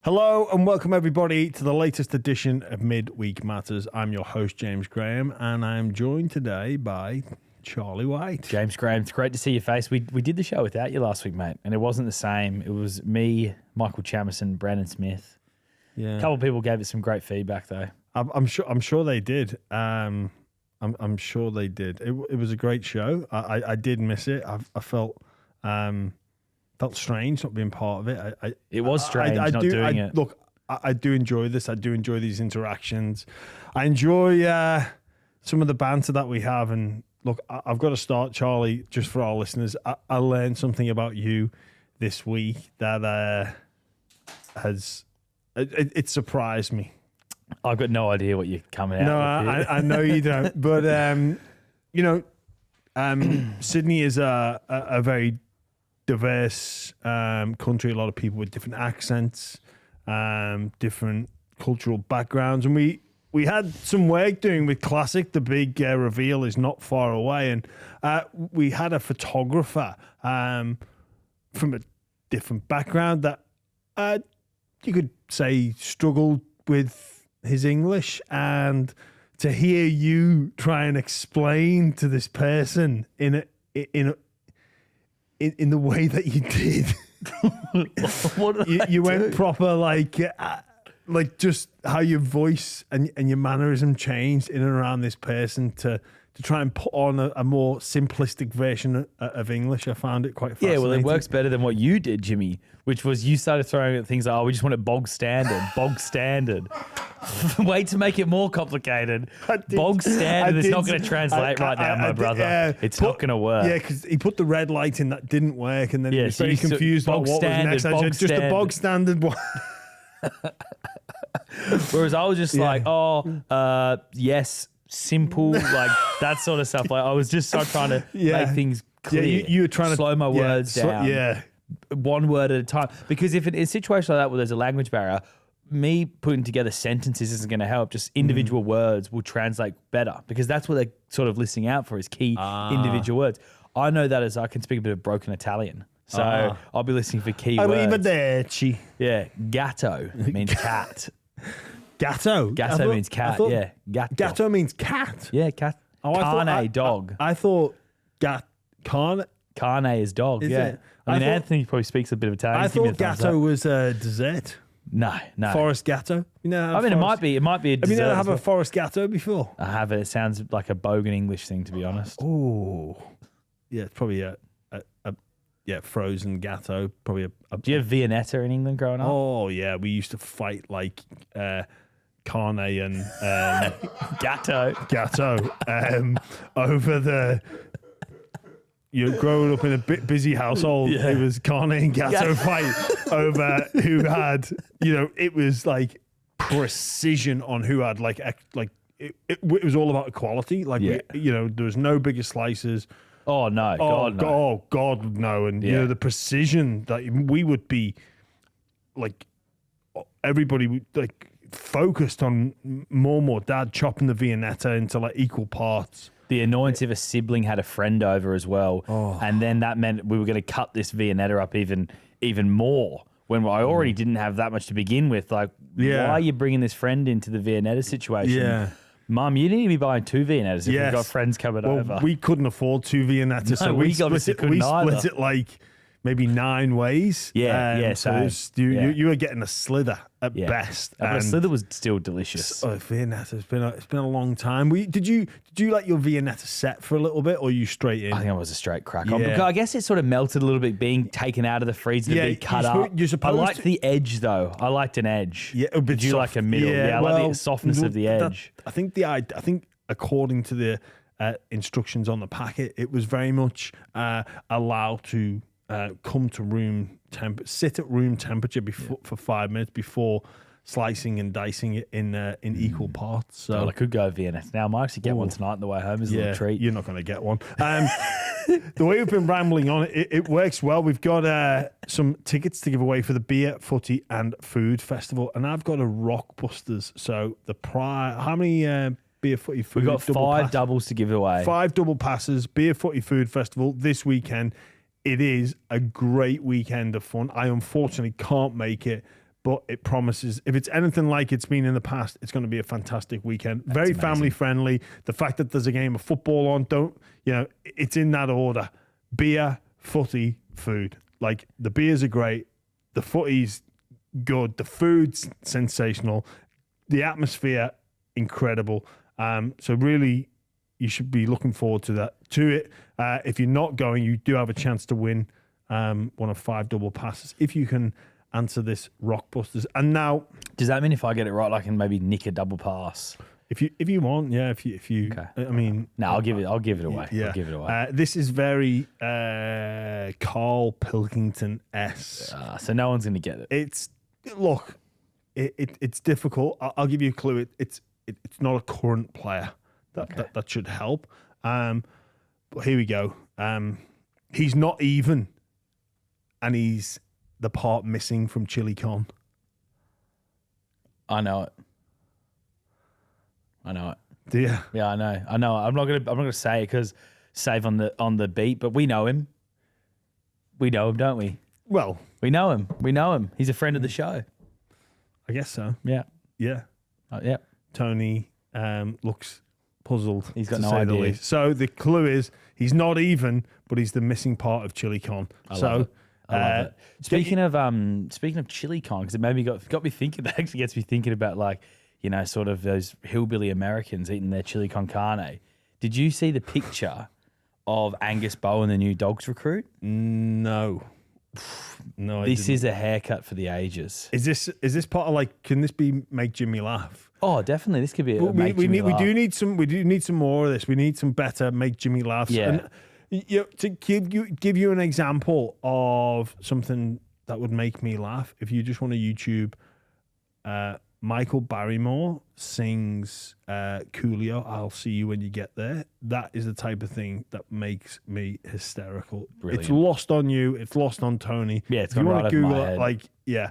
Hello and welcome everybody to the latest edition of Midweek Matters. I'm your host, James Graham, and I'm joined today by Charlie White. James Graham, it's great to see your face. We did the show without you last week, mate, and it wasn't the same. It was me, Michael Chamison, Brandon Smith. Yeah, a couple of people gave it some great feedback, though. I'm sure they did. I'm sure they did. It was a great show. I did miss it. I felt strange not being part of it. It was strange not doing it. Look, I do enjoy this. I do enjoy these interactions. I enjoy some of the banter that we have. And look, I've got to start, Charlie, just for our listeners. I learned something about you this week that it surprised me. I've got no idea what you're coming out with. No, I know you don't. But, Sydney is a very diverse country, a lot of people with different accents, different cultural backgrounds, and we had some work doing with Classic. The big reveal is not far away, and we had a photographer from a different background that you could say struggled with his English, and to hear you try and explain to this person in the way that you did. You went proper like just how your voice and your mannerism changed in and around this person to try and put on a more simplistic version of English. I found it quite fascinating. Yeah, well, it works better than what you did, Jimmy, which was you started throwing at things like, oh, we just want it bog standard. Way to make it more complicated. Bog standard is not going to translate right now, my brother. It's not going to work. Yeah, because he put the red light in that didn't work, and then he was very confused about what was next. I said, just a bog standard one. Whereas I was just yes, simple, like that sort of stuff. Like I was just trying to make things clear. Yeah, you were trying to slow my words down. One word at a time. Because if in a situation like that where there's a language barrier, me putting together sentences isn't going to help. Just individual words will translate better, because that's what they're sort of listening out for, is key individual words. I know that as I can speak a bit of broken Italian. So I'll be listening for key words. Arrivederci. Yeah, gatto means cat. Gatto? Gatto means cat, yeah. Gatto. Gatto means cat? Yeah, cat. Carne, dog. I thought carne is dog, is yeah. it? I mean, Anthony probably speaks a bit of Italian. I thought gatto was a dessert. No. Forest gatto? It might be a dessert. Have you never had a forest gatto before? I have it. It sounds like a bogan English thing, to be honest. Oh. Yeah, it's probably a frozen gatto. Probably Do you have Viennetta in England growing up? Oh, yeah. We used to fight like carne and gatto over the... You're growing up in a bit busy household. Yeah. It was carne and gatto fight over who had, it was like precision on who had it was all about equality. There was no bigger slices. Oh no! God, no. Oh God, no! And the precision that we would be like, everybody would like focused on more dad chopping the Viennetta into like equal parts. The annoyance if a sibling had a friend over as well, and then that meant we were going to cut this Viennetta up even more when I already didn't have that much to begin with. Like, why are you bringing this friend into the Viennetta situation? Yeah. Mum, you need to be buying 2 Viennettas if you've got friends coming over. We couldn't afford 2 Viennettas, so we split it like maybe 9 ways. So you were getting a slither at best. But a slither was still delicious. Viennetta, it's been a long time. Did you let your Viennetta set for a little bit, or you straight in? I think I was a straight crack on. Because I guess it sort of melted a little bit, being taken out of the freezer to be cut up. I liked the edge though. I liked an edge. Yeah, a bit Did you soft. like a middle? Yeah, I like the softness of the edge. I think according to the instructions on the packet, it was very much allowed to come to sit at room temperature for 5 minutes before slicing and dicing it in equal parts. So I could go Viennetta now. I might actually get one tonight on the way home as a little treat. You're not going to get one. The way we've been rambling on, it works well. We've got some tickets to give away for the Beer, Footy and Food Festival, and I've got a RockBusters. So how many Beer, Footy, Food? We've got 5 doubles to give away. 5 double passes, Beer, Footy, Food Festival this weekend. It is a great weekend of fun. I unfortunately can't make it, but it promises, if it's anything like it's been in the past, it's going to be a fantastic weekend. Very amazing. family friendly. The fact that there's a game of football on, it's in that order. Beer, footy, food. Like, the beers are great. The footy's good. The food's sensational. The atmosphere, incredible. So really, you should be looking forward to it. If you're not going, you do have a chance to win one of 5 double passes if you can answer this RockBusters. And now, does that mean if I get it right, I can maybe nick a double pass? if you want, yeah. If you, Okay. I mean, No, I'll give it away. yeah. I'll give it away. This is very Carl Pilkington-esque. So no one's going to get it. It's difficult. I'll give you a clue. It's not a current player. That should help. But here we go. He's not even, and he's the part missing from Chili Con. I know it. Do you? Yeah, I know. I'm not gonna say it because save on the beat, but we know him. We know him, don't we? Well, We know him. He's a friend of the show. I guess so. Yeah. Yeah. Yeah. Tony looks puzzled. He's got to no say the idea. least. So the clue is he's not even, but he's the missing part of Chili Con. I love it. Speaking of chili con, because it made me got me thinking. That actually gets me thinking about, like, sort of those hillbilly Americans eating their chili con carne. Did you see the picture of Angus Bowen, the new Dogs recruit? No. No, This is a haircut for the ages. Is this part of, like, can this be make Jimmy laugh? Oh, definitely. This could be. We do need some more of this. We need some better make Jimmy laughs. Yeah. And to give you an example of something that would make me laugh, if you just want to YouTube, Michael Barrymore sings Coolio, I'll See You When You Get There. That is the type of thing that makes me hysterical. Brilliant. It's lost on you. It's lost on Tony. Yeah, it's if you gone want right to over my Google head. it, like, yeah.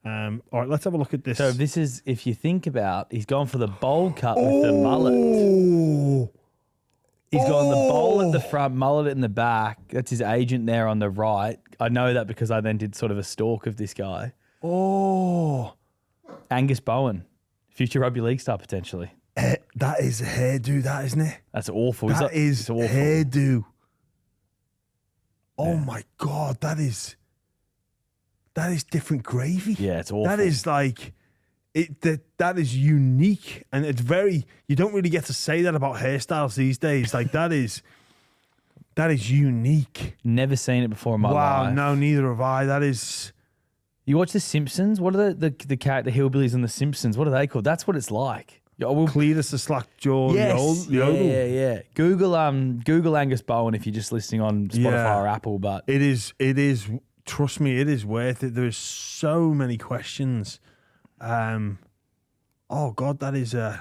All right, let's have a look at this. So this is, if you think about, he's gone for the bowl cut with the mullet. Oh, He's gone the bowl at the front, mullet in the back. That's his agent there on the right. I know that because I then did sort of a stalk of this guy. oh. Angus Bowen, future rugby league star potentially. That is a hairdo, that, isn't it? That's awful. That is it's awful. hairdo. Oh my God, that is different gravy. Yeah, it's awful. That is like that is unique, and it's very. You don't really get to say that about hairstyles these days. Like, that is unique. Never seen it before in my Wow, life. no, neither have I. That is. You watch The Simpsons? What are the character hillbillies in The Simpsons? What are they called? That's what it's like. Cletus the slack jaw. Yes, Yodel. yeah. Google Angus Bowen if you're just listening on Spotify Yeah. or Apple. But It is. Trust me, it is worth it. There's so many questions. Oh God, that is a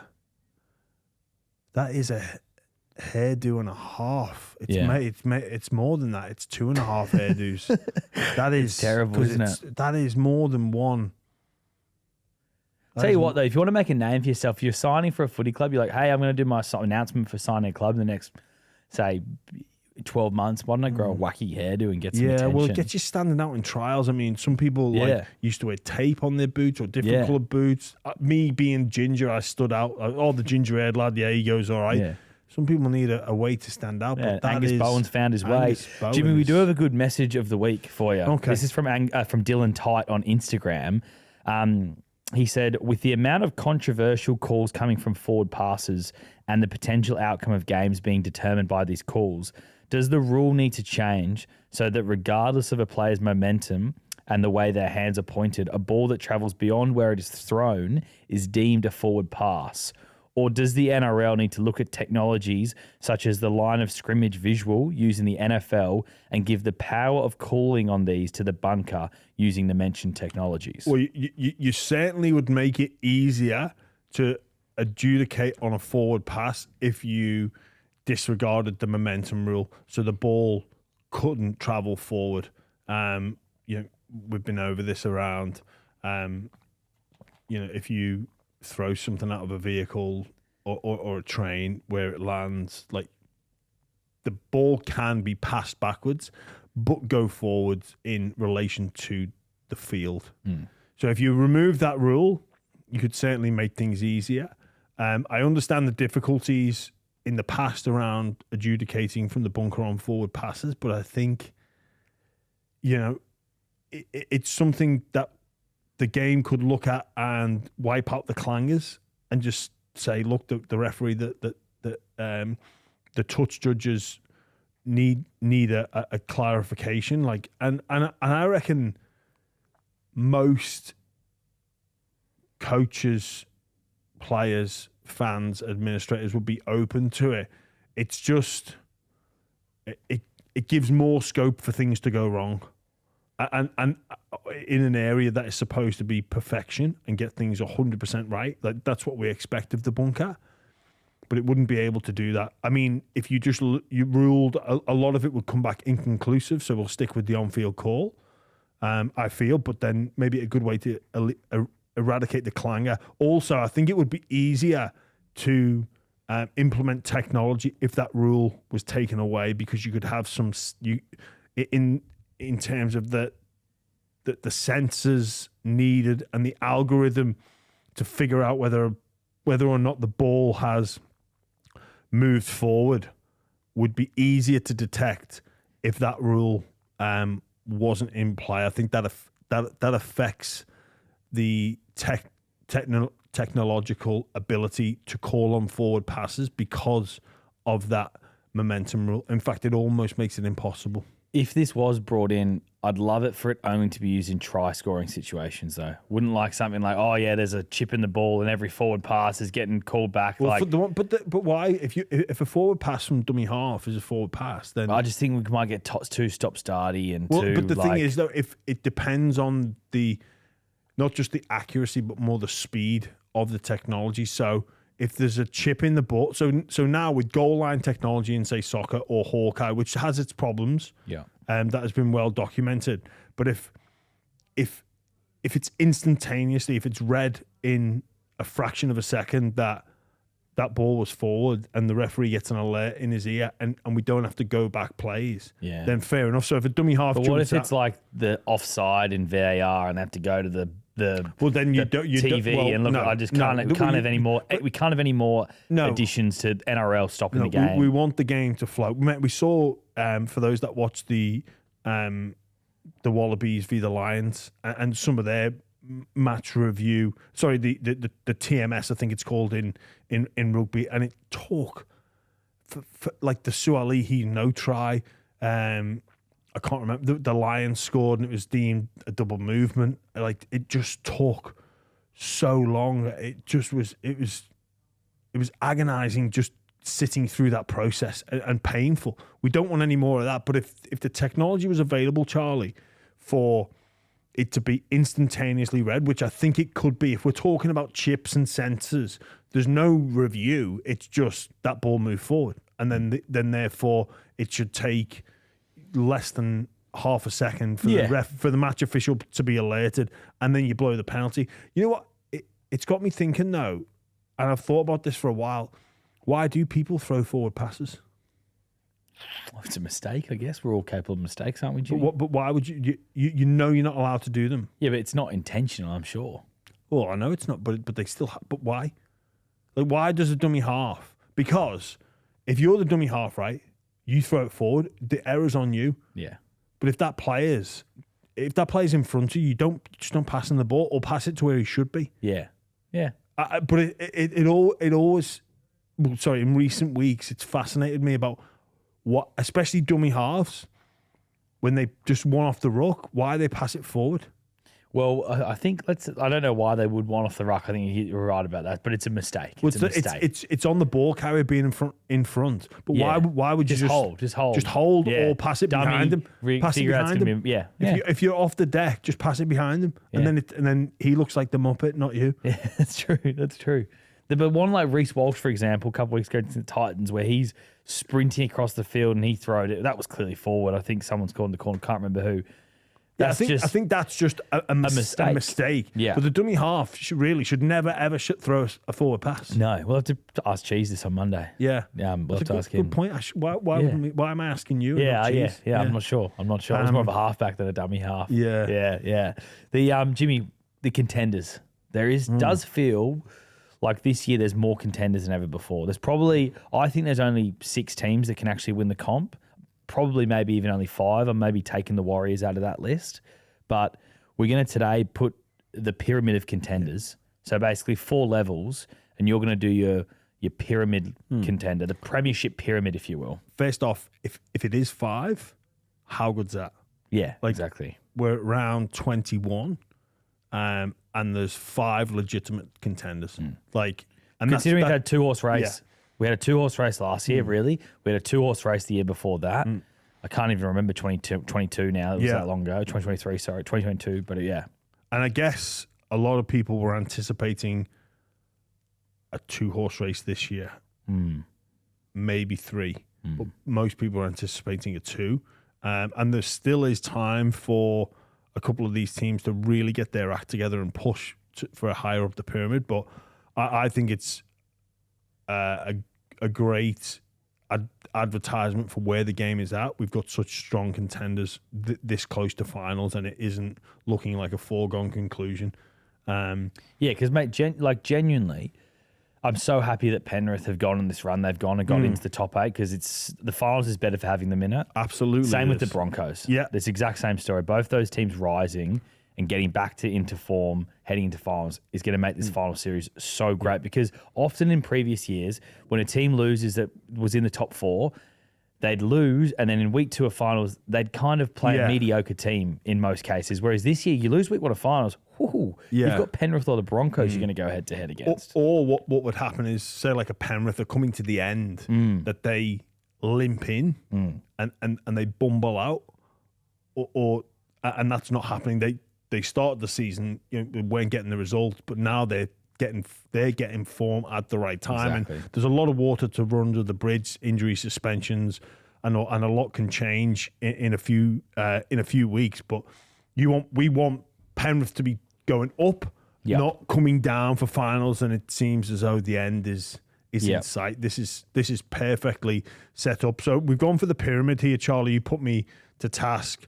hairdo and a half. It's more than that. It's 2.5 hairdos. That is terrible, 'cause isn't it? That is more than one. tell you what, though, if you want to make a name for yourself, if you're signing for a footy club, you're like, hey, I'm going to do my announcement for signing a club in the next, say, 12 months. Why don't I grow a wacky hairdo and get some attention? Well, it gets you standing out in trials. I mean, some people used to wear tape on their boots or different coloured boots. Me being ginger, I stood out. The ginger haired lad, he goes all right. Yeah. Some people need a way to stand out. Yeah, But that Angus is, Bowen's found his way. Angus Bowen Jimmy, we is- do have a good message of the week for you. Okay. This is from Dylan Tite on Instagram. He said, with the amount of controversial calls coming from forward passes and the potential outcome of games being determined by these calls, does the rule need to change so that regardless of a player's momentum and the way their hands are pointed, a ball that travels beyond where it is thrown is deemed a forward pass? Or does the NRL need to look at technologies such as the line of scrimmage visual using the NFL and give the power of calling on these to the bunker using the mentioned technologies? Well, you certainly would make it easier to adjudicate on a forward pass if you disregarded the momentum rule, so the ball couldn't travel forward. We've been over this around. If you throw something out of a vehicle or a train where it lands, like, the ball can be passed backwards but go forwards in relation to the field. So if you remove that rule, you could certainly make things easier. I understand the difficulties in the past around adjudicating from the bunker on forward passes, but I think, it's something that the game could look at and wipe out the clangers and just say, look, the referee, the touch judges need a clarification. And I reckon most coaches, players, fans, administrators would be open to it. It's just it gives more scope for things to go wrong, and in an area that is supposed to be perfection and get things 100% right. Like that's what we expect of the bunker, but it wouldn't be able to do that. I mean, if you just you ruled a lot of it would come back inconclusive, so we'll stick with the on-field call. I feel, but then maybe a good way to eradicate the clanger. Also, I think it would be easier to implement technology if that rule was taken away, because you could have in terms of the sensors needed and the algorithm to figure out whether or not the ball has moved forward would be easier to detect if that rule wasn't in play. I think that affects the technological ability to call on forward passes because of that momentum rule. In fact, it almost makes it impossible. If this was brought in, I'd love it for it only to be used in try-scoring situations, though. Wouldn't like something like, oh yeah, there's a chip in the ball and every forward pass is getting called back. Well, but why? If a forward pass from dummy half is a forward pass, then I just think we might get too stop-starty and But the thing is, though, if it depends on not just the accuracy, but more the speed of the technology. So if there's a chip in the ball, so now with goal line technology in, say, soccer or Hawkeye, which has its problems, that has been well documented. But if it's instantaneously, if it's read in a fraction of a second that ball was forward and the referee gets an alert in his ear and we don't have to go back plays, then fair enough. So if a dummy half, but what if it's like the offside in VAR and they have to go to the then you don't TV and look. I just can't have any more. We can't have any more additions to NRL stopping the game. We want the game to flow. We saw for those that watched the Wallabies v the Lions and some of their match review. Sorry, the TMS, I think it's called in rugby, and it took for like the Sualihi no try. I can't remember. The Lions scored and it was deemed a double movement. Like it just took so long. It was agonizing just sitting through that process and painful. We don't want any more of that. But if the technology was available, Charlie, for it to be instantaneously read, which I think it could be, if we're talking about chips and sensors, there's no review. It's just that ball moved forward, and then therefore it should take less than half a second for the match official to be alerted, and then you blow the penalty. You know what? It's got me thinking though, and I've thought about this for a while. Why do people throw forward passes? It's a mistake, I guess. We're all capable of mistakes, aren't we, Jimmy? But why would you know you're not allowed to do them? Yeah, but it's not intentional, I'm sure. Well, I know it's not, but they still. But why? Like, why does a dummy half? Because if you're the dummy half, right, you throw it forward, the error's on you. Yeah. But if that player's in front of you, you don't pass him the ball or pass it to where he should be. Yeah. Yeah. But it always. Well, sorry, in recent weeks, it's fascinated me about what, especially dummy halves, when they just one off the ruck, why they pass it forward. Well, I think I don't know why they would one off the ruck. I think you're right about that, but it's a mistake. It's a mistake. It's on the ball carrier being in front. But why would you just hold or pass it behind him? Pass it behind him. If you're off the deck, just pass it behind him, and then he looks like the Muppet, not you. Yeah, that's true. That's true. But one like Reece Walsh, for example, a couple of weeks ago against the Titans, where he's sprinting across the field and he throwed it. That was clearly forward. I think someone's called the corner. Can't remember who. I think that's just a mistake. Yeah. But the dummy half should never ever throw a forward pass. No, we'll have to ask Cheese this on Monday. Yeah. We'll have to ask him. Good point. Why am I asking you? Yeah. I'm not sure. It was more of a halfback than a dummy half. Yeah. The Jimmy, the contenders. Does feel like this year there's more contenders than ever before. I think there's only 6 teams that can actually win the comp. Probably maybe even only 5. I'm maybe taking the Warriors out of that list. But we're going to today put the pyramid of contenders. So basically 4 levels, and you're going to do your pyramid contender, the Premiership pyramid, if you will. First off, if it is 5, how good's that? Yeah, exactly. We're at round 21, and there's 5 legitimate contenders. And considering we had a 2-horse race, we had a 2-horse race last year. Really, we had a 2-horse race the year before that. I can't even remember 22 now. It was that long ago. 2023, sorry, 2022. But yeah, and I guess a lot of people were anticipating a 2-horse race this year, maybe 3, but most people are anticipating a 2. And there still is time for a couple of these teams to really get their act together and push for a higher up the pyramid. But I think it's a great advertisement for where the game is at. We've got such strong contenders this close to finals, and it isn't looking like a foregone conclusion. Because mate, genuinely, I'm so happy that Penrith have gone on this run. They've gone and got into the top 8 because the finals is better for having them in it. Absolutely. Same with the Broncos. Yeah. This exact same story. Both those teams rising and getting back into form, heading into finals, is going to make this final series so great because often in previous years, when a team loses that was in the top 4, they'd lose, and then in week 2 of finals, they'd kind of play a mediocre team in most cases. Whereas this year, you lose week 1 of finals, you've got Penrith or the Broncos you're going to go head-to-head against. Or what would happen is, say like a Penrith are coming to the end, that they limp in and they bumble out, and that's not happening. They started the season, they weren't getting the results, but now they're getting form at the right time. Exactly. And there's a lot of water to run under the bridge, injury, suspensions, and a lot can change in a few weeks. But we want Penrith to be going up, not coming down for finals. And it seems as though the end is in sight. This is perfectly set up. So we've gone for the pyramid here, Charlie. You put me to task.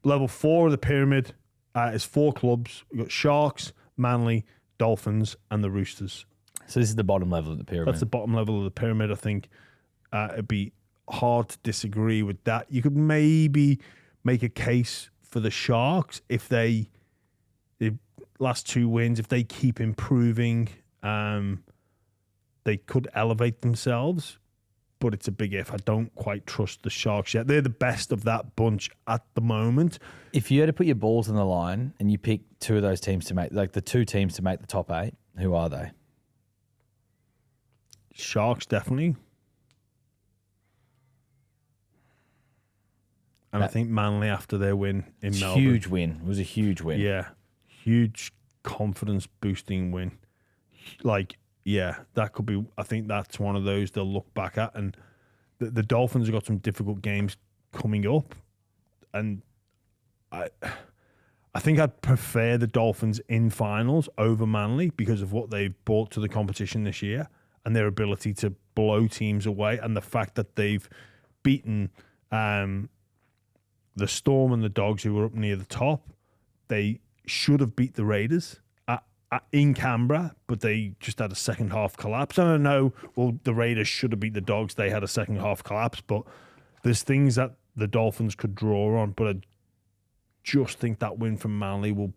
Level 4 of the pyramid is 4 clubs. We've got Sharks, Manly, Dolphins, and the Roosters. So this is the bottom level of the pyramid. That's the bottom level of the pyramid. I think it'd be hard to disagree with that. You could maybe make a case for the Sharks if the last 2 wins, if they keep improving, they could elevate themselves. But it's a big if. I don't quite trust the Sharks yet. They're the best of that bunch at the moment. If you had to put your balls on the line and you pick 2 of those teams to make, like the 2 teams to make the top 8, who are they? Sharks, definitely. And I think Manly after their win in Melbourne. Huge win. It was a huge win. Yeah. Huge confidence boosting win. That could be. I think that's one of those they'll look back at. And the Dolphins have got some difficult games coming up. And I think I'd prefer the Dolphins in finals over Manly because of what they've brought to the competition this year and their ability to blow teams away, and the fact that they've beaten the Storm and the Dogs, who were up near the top. They should have beat the Raiders in Canberra, but they just had a second half collapse. And I know, the Raiders should have beat the Dogs. They had a second half collapse, but there's things that the Dolphins could draw on. But I just think that win from Manly will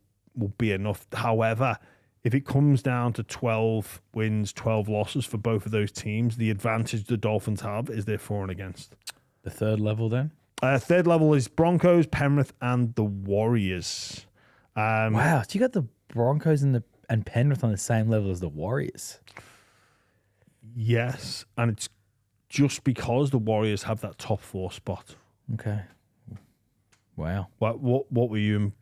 be enough. However, if it comes down to 12 wins, 12 losses for both of those teams, the advantage the Dolphins have is they're for and against. The third level then? Third level is Broncos, Penrith, and the Warriors. Wow, so you got the Broncos and Penrith on the same level as the Warriors. Yes, and it's just because the Warriors have that top 4 spot. Okay. Wow. What were you?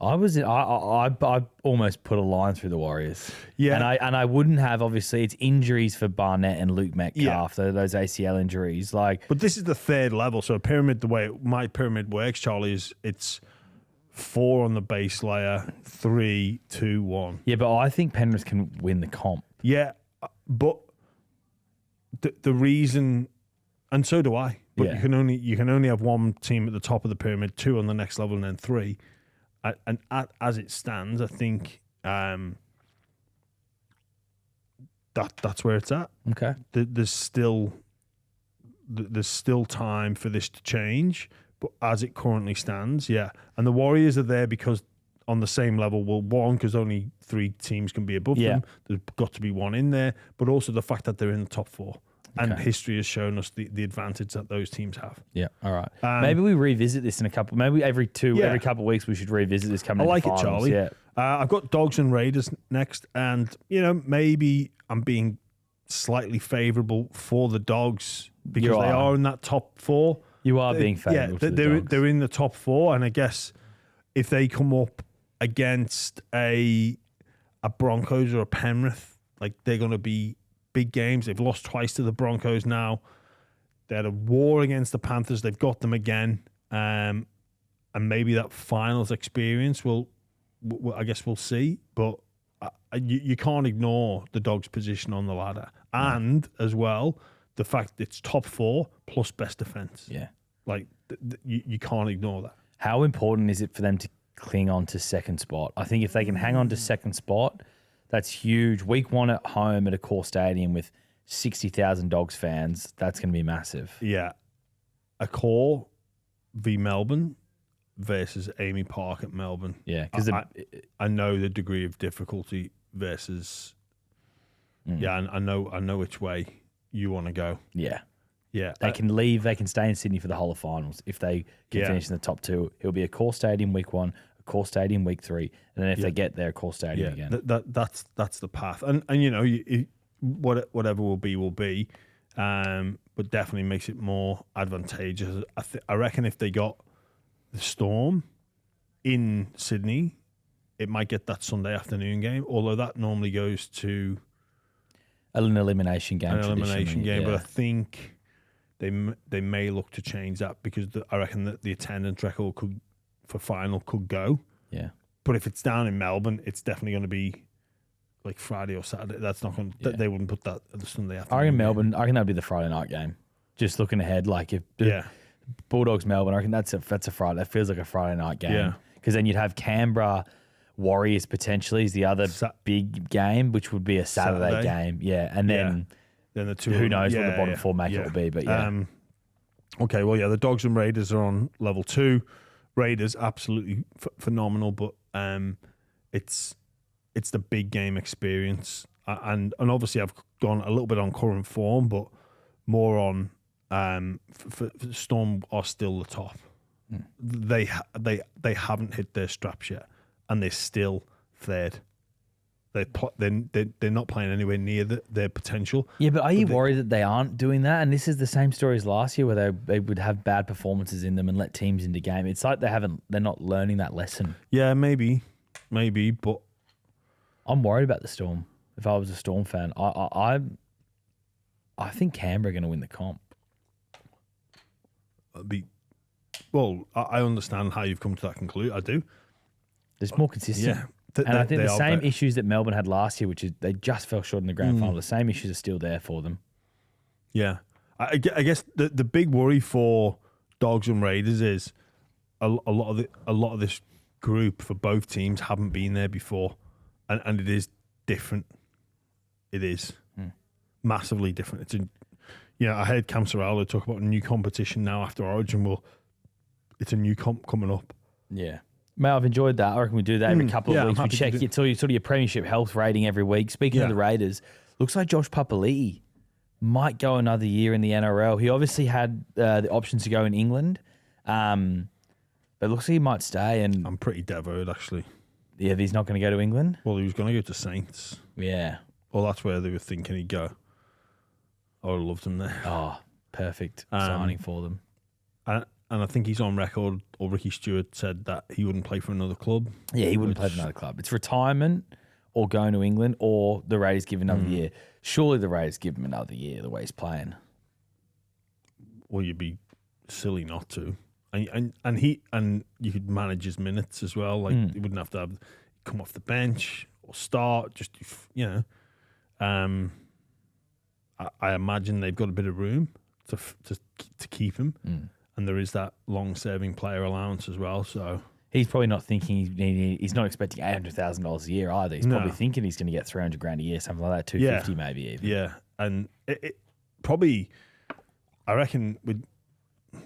I almost put a line through the Warriors. Yeah, and I wouldn't have. Obviously, it's injuries for Barnett and Luke Metcalf. Those ACL injuries. But this is the third level. So a pyramid, the way my pyramid works, Charlie, is it's 4 on the base layer, 3, 2, 1. Yeah, but I think Penrith can win the comp. Yeah, but the reason, and so do I. But you can only have 1 team at the top of the pyramid, 2 on the next level, and then 3. as it stands, I think that's where it's at. Okay. There's still time for this to change, but as it currently stands, yeah. And the Warriors are there because on the same level, well, one, because only 3 teams can be above them. There's got to be one in there, but also the fact that they're in the top 4. And history has shown us the advantage that those teams have. Yeah, all right. Maybe we revisit this in a couple. Maybe every couple of weeks we should revisit this. Coming, I like it, Charlie. Yeah, I've got Dogs and Raiders next, and maybe I'm being slightly favourable for the Dogs because they are in that top 4. You are being favourable. Yeah, they're in the top 4, and I guess if they come up against a Broncos or a Penrith, like they're going to be big games. They've lost twice to the Broncos now. They had a war against the Panthers. They've got them again. And maybe that finals experience I guess we'll see. But you can't ignore the Dogs' position on the ladder. And as well, the fact it's top 4 plus best defense. Yeah. Like, you can't ignore that. How important is it for them to cling on to second spot? I think if they can hang on to second spot, that's huge. Week 1 at home at a core stadium with 60,000 Dogs fans, that's going to be massive. Yeah. A core v Melbourne versus Amy Park at Melbourne. Yeah, because I know the degree of difficulty versus. Yeah, and I know which way you want to go. Yeah. Yeah. They can leave, they can stay in Sydney for the whole of finals. If they can finish in the top 2, it'll be a core stadium week 1, a core stadium week 3, and then if they get there, a core stadium again. That's the path. And whatever will be. But definitely makes it more advantageous. I reckon if they got the Storm in Sydney, it might get that Sunday afternoon game, although that normally goes to an elimination game. But I think they may look to change that because I reckon that the attendance record for final could go. Yeah. But if it's down in Melbourne, it's definitely going to be like Friday or Saturday. That's not going. They wouldn't put that at the Sunday afternoon. I reckon Melbourne. I reckon that'd be the Friday night game. Just looking ahead, like if Bulldogs Melbourne, I reckon that's a Friday. That feels like a Friday night game. Yeah. Because then you'd have Canberra Warriors potentially is the other big game, which would be a Saturday game. Yeah, and then the two. Who knows what the bottom 4 will be? But okay, well, the Dogs and Raiders are on level 2. Raiders absolutely phenomenal, but it's the big game experience, and obviously I've gone a little bit on current form, but more on for Storm are still the top. They haven't hit their straps yet, and they're still third. They're not playing anywhere near their potential. Yeah, but are you worried that they aren't doing that? And this is the same story as last year, where they would have bad performances in them and let teams into game. It's like they're not learning that lesson. Yeah, maybe, but I'm worried about the Storm. If I was a Storm fan, I think Canberra are going to win the comp. I understand how you've come to that conclusion. I do. There's more consistent. Yeah. And I think the same issues that Melbourne had last year, which is they just fell short in the grand final, the same issues are still there for them. Yeah. I guess the big worry for Dogs and Raiders is a lot of this group for both teams haven't been there before, and it is different. It is massively different. I heard Cam Sorrello talk about a new competition now after Origin. Well, it's a new comp coming up. Yeah. Mate, I've enjoyed that. I reckon we do that every couple of weeks. We check your premiership health rating every week. Speaking of the Raiders, looks like Josh Papali'i might go another year in the NRL. He obviously had the options to go in England, but it looks like he might stay. And I'm pretty devoted, actually. Yeah, he's not going to go to England? Well, he was going to go to Saints. Yeah. Well, that's where they were thinking he'd go. I would have loved him there. Oh, perfect signing for them. And I think he's on record, or Ricky Stewart said that he wouldn't play for another club. Yeah, he wouldn't play for another club. It's retirement or going to England, or the Raiders give him another year. Surely the Raiders give him another year the way he's playing. Well, you'd be silly not to. And you could manage his minutes as well. Like he wouldn't have to come off the bench or start. Just I imagine they've got a bit of room to keep him. And there is that long-serving player allowance as well. So He's probably not thinking he's not expecting $800,000 a year either. He's probably thinking he's going to get $300,000 a year, something like that, 250 maybe even. Yeah, and it probably, I reckon with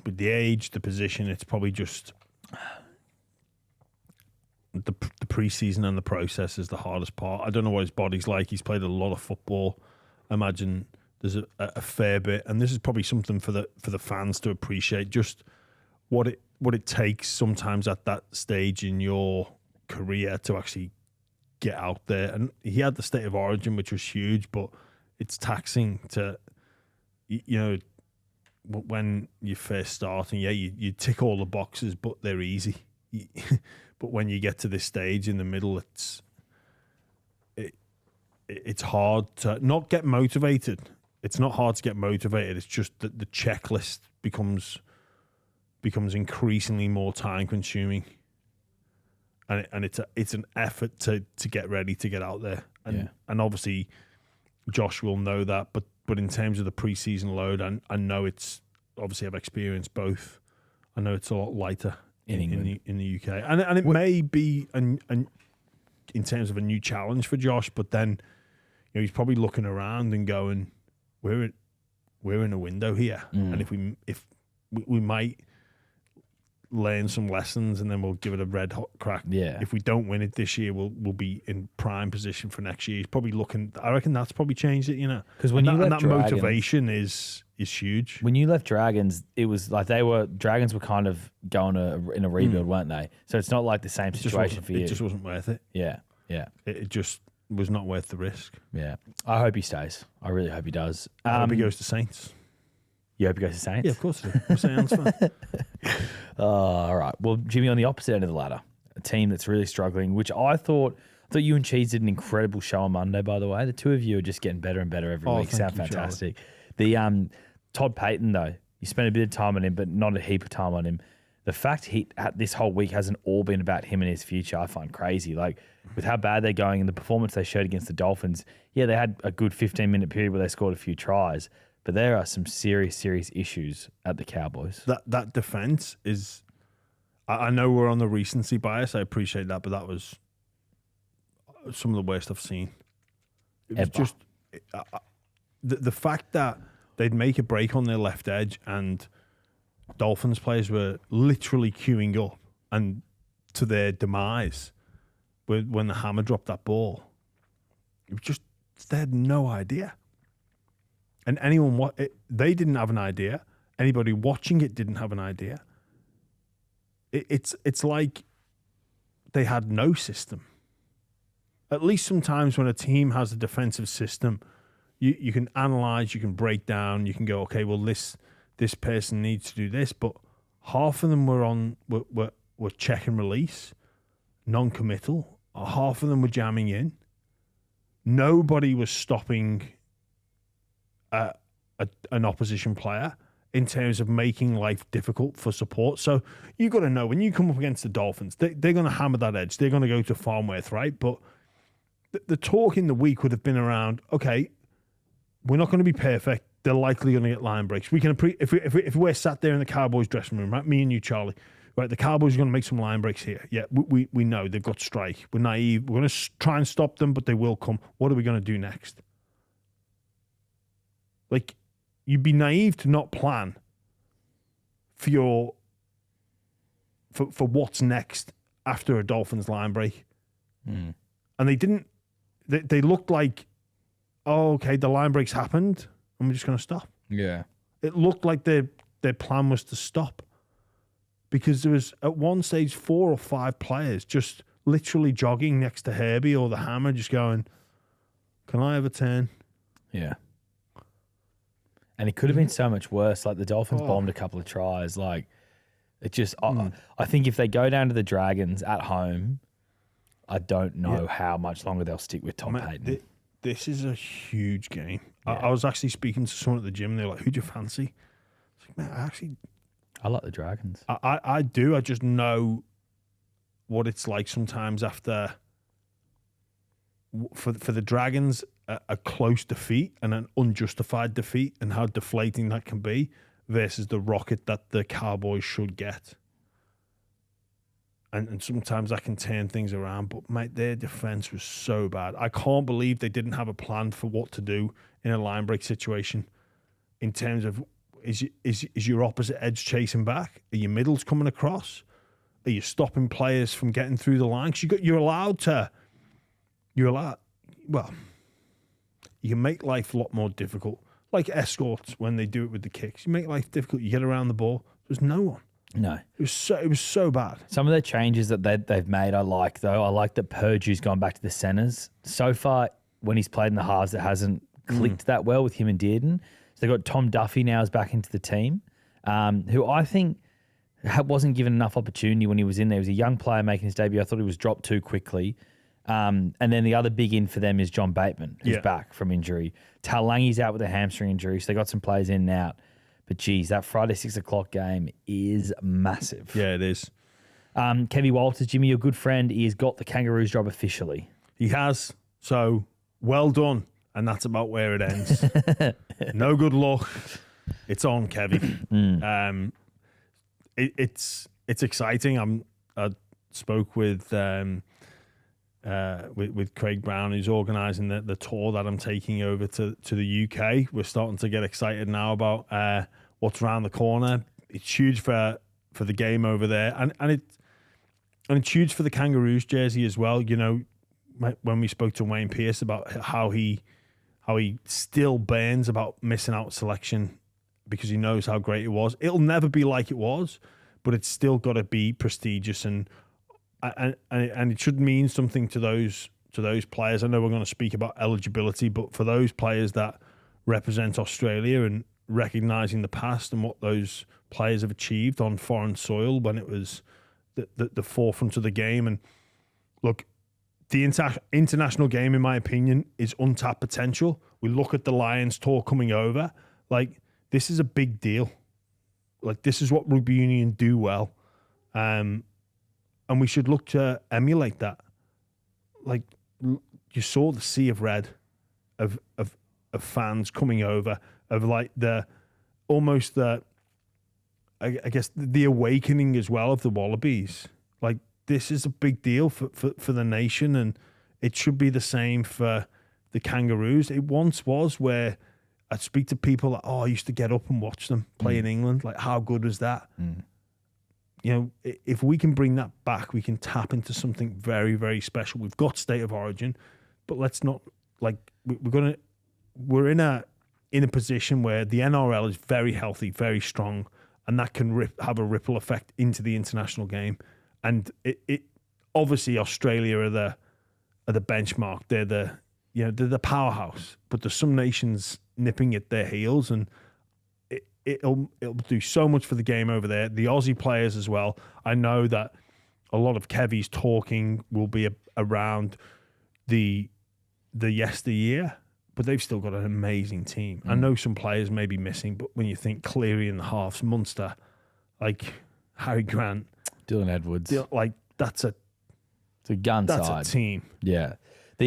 the age, the position, it's probably just the preseason and the process is the hardest part. I don't know what his body's like. He's played a lot of football. I imagine there's a fair bit, and this is probably something for the fans to appreciate. Just what it takes sometimes at that stage in your career to actually get out there. And he had the state of origin, which was huge, but it's taxing to, when you first start, and you tick all the boxes, but they're easy. But when you get to this stage in the middle, it's hard to not get motivated. It's not hard to get motivated. It's just that the checklist becomes increasingly more time consuming, and it's an effort to get ready to get out there. And obviously Josh will know that, but in terms of the preseason load, I know it's obviously I've experienced both. I know it's a lot lighter in the UK, and it may be in terms of a new challenge for Josh, but then he's probably looking around and going, we're in a window here, and if we might learn some lessons and then we'll give it a red hot crack. Yeah. If we don't win it this year, we'll be in prime position for next year. He's probably looking. I reckon that's probably changed it. Because when that motivation is huge. When you left Dragons, it was like Dragons were kind of going in a rebuild, weren't they? So it's not like the same situation for you. It just wasn't worth it. Yeah. It just was not worth the risk. Yeah. I hope he stays. I really hope he does. I hope he goes to Saints. You hope he goes to Saints? Yeah, of course I do. I'm a Saints fan. All right. Well, Jimmy, on the opposite end of the ladder, a team that's really struggling, which I thought you and Cheese did an incredible show on Monday, by the way. The two of you are just getting better and better every week. Sound fantastic. Charlie. The Todd Payten, though, you spent a bit of time on him, but not a heap of time on him. The fact this whole week hasn't all been about him and his future, I find crazy. Like, with how bad they're going and the performance they showed against the Dolphins, they had a good 15-minute period where they scored a few tries. But there are some serious issues at the Cowboys. That defense is, I know we're on the recency bias. I appreciate that, but that was some of the worst I've seen. It was just the fact that they'd make a break on their left edge and Dolphins players were literally queuing up and to their demise when the hammer dropped that ball. It was just, they had no idea. And they didn't have an idea. Anybody watching it didn't have an idea. It's like they had no system. At least sometimes when a team has a defensive system, you can analyze, you can break down, you can go, okay, well this person needs to do this. But half of them were check and release, non-committal. Half of them were jamming in. Nobody was stopping an opposition player in terms of making life difficult for support. So you've got to know when you come up against the Dolphins, they're going to hammer that edge. They're going to go to Farnworth, right? But the talk in the week would have been around, okay, we're not going to be perfect. They're likely going to get line breaks. We can if we're sat there in the Cowboys dressing room, right? Me and you, Charlie, right? The Cowboys are going to make some line breaks here. Yeah, we know they've got strike. We're naive. We're going to try and stop them, but they will come. What are we going to do next? Like, you'd be naive to not plan for what's next after a Dolphins line break. And they didn't. They looked like, oh, okay, the line breaks happened, and we're just going to stop. Yeah. It looked like their plan was to stop because there was at one stage 4 or 5 players just literally jogging next to Herbie or the hammer, just going, "Can I have a turn?" Yeah. And it could have been so much worse. Like the Dolphins bombed a couple of tries. Like it just, I think if they go down to the Dragons at home, I don't know how much longer they'll stick with Todd Payten. This is a huge game. Yeah. I was actually speaking to someone at the gym. They're like, "Who'd you fancy?" I was like, "Man, I like the Dragons. I do. I just know what it's like sometimes after for the Dragons, a close defeat and an unjustified defeat, and how deflating that can be versus the rocket that the Cowboys should get. and sometimes that can turn things around. But mate, their defense was so bad. I can't believe they didn't have a plan for what to do in a line break situation. In terms of is your opposite edge chasing back? Are your middles coming across? Are you stopping players from getting through the line? 'Cause you're allowed. Well, you can make life a lot more difficult. Like escorts when they do it with the kicks, you make life difficult. You get around the ball. There's no one. No. It was so bad. Some of the changes that they've made, I like, though. I like that Purdue's gone back to the centres. So far, when he's played in the halves, it hasn't clicked that well with him and Dearden. So they've got Tom Duffy now is back into the team, who I think wasn't given enough opportunity when he was in there. He was a young player making his debut. I thought he was dropped too quickly. And then the other big in for them is John Bateman, who's back from injury. Talangi's out with a hamstring injury, so they got some players in and out. But geez, that Friday 6 o'clock game is massive. Yeah, it is. Kevy Walters, Jimmy, your good friend, he has got the Kangaroos job officially. He has. So well done. And that's about where it ends. No good luck. It's on, Kevy. It's exciting. I spoke with Craig Brown, who's organising the tour that I'm taking over to the UK. We're starting to get excited now about what's around the corner. It's huge for the game over there, and it's huge for the Kangaroos jersey as well. You know, when we spoke to Wayne Pearce about how he still burns about missing out selection because he knows how great it was. It'll never be like it was, but it's still got to be prestigious and it should mean something to those players. I know we're going to speak about eligibility, but for those players that represent Australia and recognising the past and what those players have achieved on foreign soil when it was the forefront of the game. And look, the international game, in my opinion, is untapped potential. We look at the Lions tour coming over. Like, this is a big deal. Like, this is what rugby union do well. And we should look to emulate that. Like, you saw the sea of red of fans coming over, of like I guess the awakening as well of the Wallabies. Like, this is a big deal for the nation, and it should be the same for the Kangaroos. It once was where I'd speak to people like, I used to get up and watch them play in England. Like, how good was that? You know, if we can bring that back, we can tap into something very, very special. We've got state of origin, but let's not, like, we're in a position where the NRL is very healthy, very strong, and that can have a ripple effect into the international game. And it obviously Australia are the benchmark. They're the powerhouse, but there's some nations nipping at their heels, and it'll do so much for the game over there. The Aussie players as well. I know that a lot of Kevy's talking will be around the yesteryear, but they've still got an amazing team. I know some players may be missing, but when you think Cleary in the halves, Munster, like Harry Grant, Dylan Edwards, like it's a gun side. That's a team. Yeah. We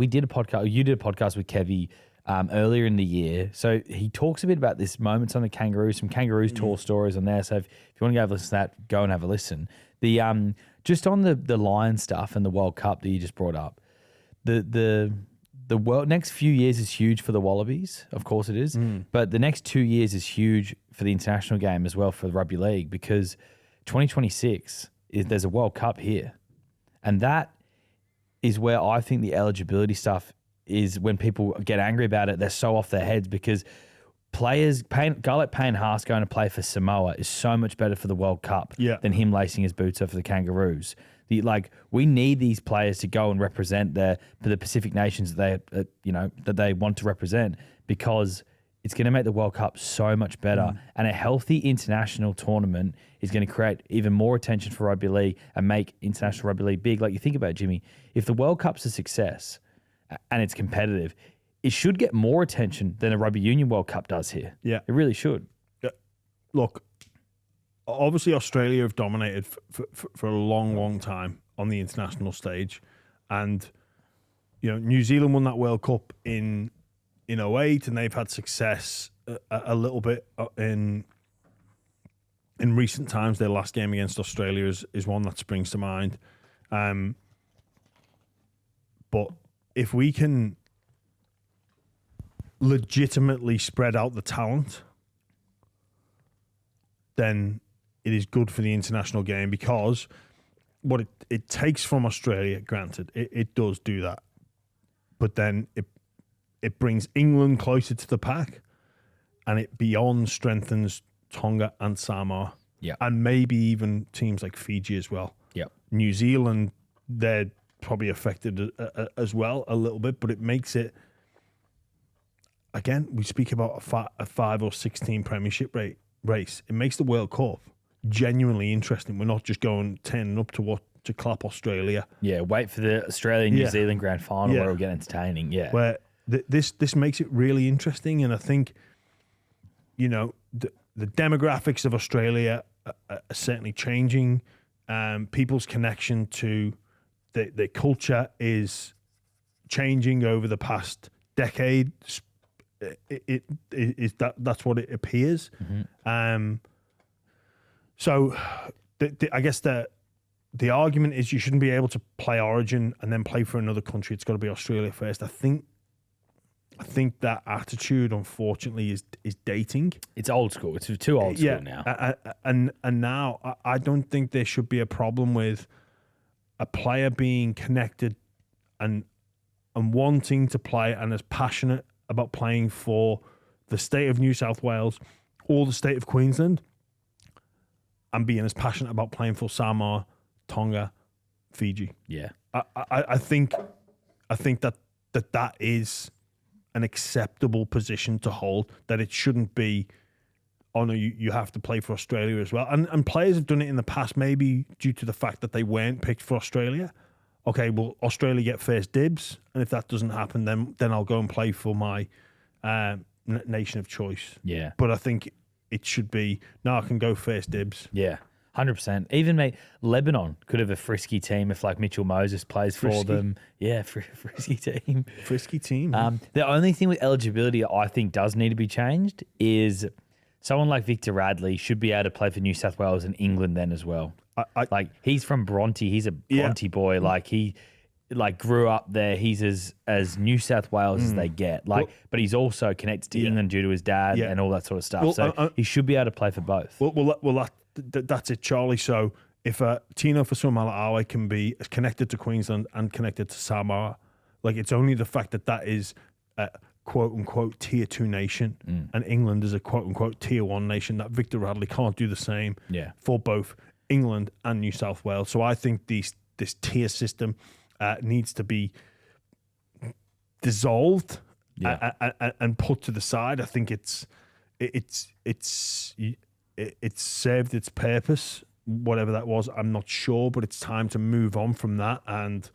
did a podcast. You did a podcast with Kevy earlier in the year. So he talks a bit about this moments on the Kangaroos, some Kangaroos tour stories on there. So if you want to go have a listen to that, go and have a listen. The just on the Lions stuff and the World Cup that you just brought up, the next few years is huge for the Wallabies. Of course it is. But the next 2 years is huge for the international game as well for the rugby league, because 2026 there's a World Cup here. And that is where I think the eligibility stuff is when people get angry about it, they're so off their heads, because players, a guy like Payne Haas going to play for Samoa is so much better for the World Cup than him lacing his boots up for the Kangaroos. We need these players to go and represent for the Pacific nations that they want to represent, because it's going to make the World Cup so much better. And a healthy international tournament is going to create even more attention for rugby league and make international rugby league big. Like, you think about it, Jimmy, if the World Cup's a success and it's competitive, it should get more attention than a Rugby Union World Cup does here. Yeah. It really should. Yeah. Look, obviously Australia have dominated for a long, long time on the international stage. And, New Zealand won that World Cup in 2008, and they've had success a little bit in in recent times, their last game against Australia is one that springs to mind. But if we can legitimately spread out the talent, then it is good for the international game, because what it takes from Australia, granted, it does do that, but then it brings England closer to the pack, and it beyond strengthens Tonga and Samoa, and maybe even teams like Fiji as well. New Zealand, they're probably affected as well a little bit, but it makes it, again, we speak about a 5 or 6 team Premiership race. It makes the World Cup genuinely interesting. We're not just turning up to clap Australia. Yeah, wait for the Australia-New Zealand grand final where it'll get entertaining. Yeah, where this makes it really interesting, and I think, the demographics of Australia are certainly changing. People's connection to their culture is changing over the past decade. That's what it appears. So I guess the argument is you shouldn't be able to play Origin and then play for another country. It's got to be Australia first. I think that attitude, unfortunately, is dating. It's old school. It's too old school now. And now I don't think there should be a problem with a player being connected and wanting to play and as passionate about playing for the state of New South Wales or the state of Queensland, and being as passionate about playing for Samoa, Tonga, Fiji. Yeah, I think that is an acceptable position to hold. That it shouldn't be, oh no, you have to play for Australia as well. And players have done it in the past, maybe due to the fact that they weren't picked for Australia. Okay, well, Australia get first dibs, and if that doesn't happen, then I'll go and play for my nation of choice. Yeah, but I think it should be, no, I can go first dibs. Yeah, 100%. Even, mate, Lebanon could have a frisky team if, like, Mitchell Moses plays for them. Yeah, frisky team. Frisky team. The only thing with eligibility I think does need to be changed is someone like Victor Radley should be able to play for New South Wales and England then as well. Like, he's from Bronte. He's a Bronte boy. Like, he grew up there. He's as New South Wales as they get. Like, but he's also connected to England due to his dad and all that sort of stuff. Well, so he should be able to play for both. Well, that's it, Charlie. So if Tino Fa'asuamaleaui can be connected to Queensland and connected to Samoa, like, it's only the fact that is a quote unquote tier 2 nation, and England is a quote unquote tier 1 nation, that Victor Radley can't do the same for both England and New South Wales. So I think this tier system needs to be dissolved and put to the side. I think it's served its purpose, whatever that was. I'm not sure, but it's time to move on from that. And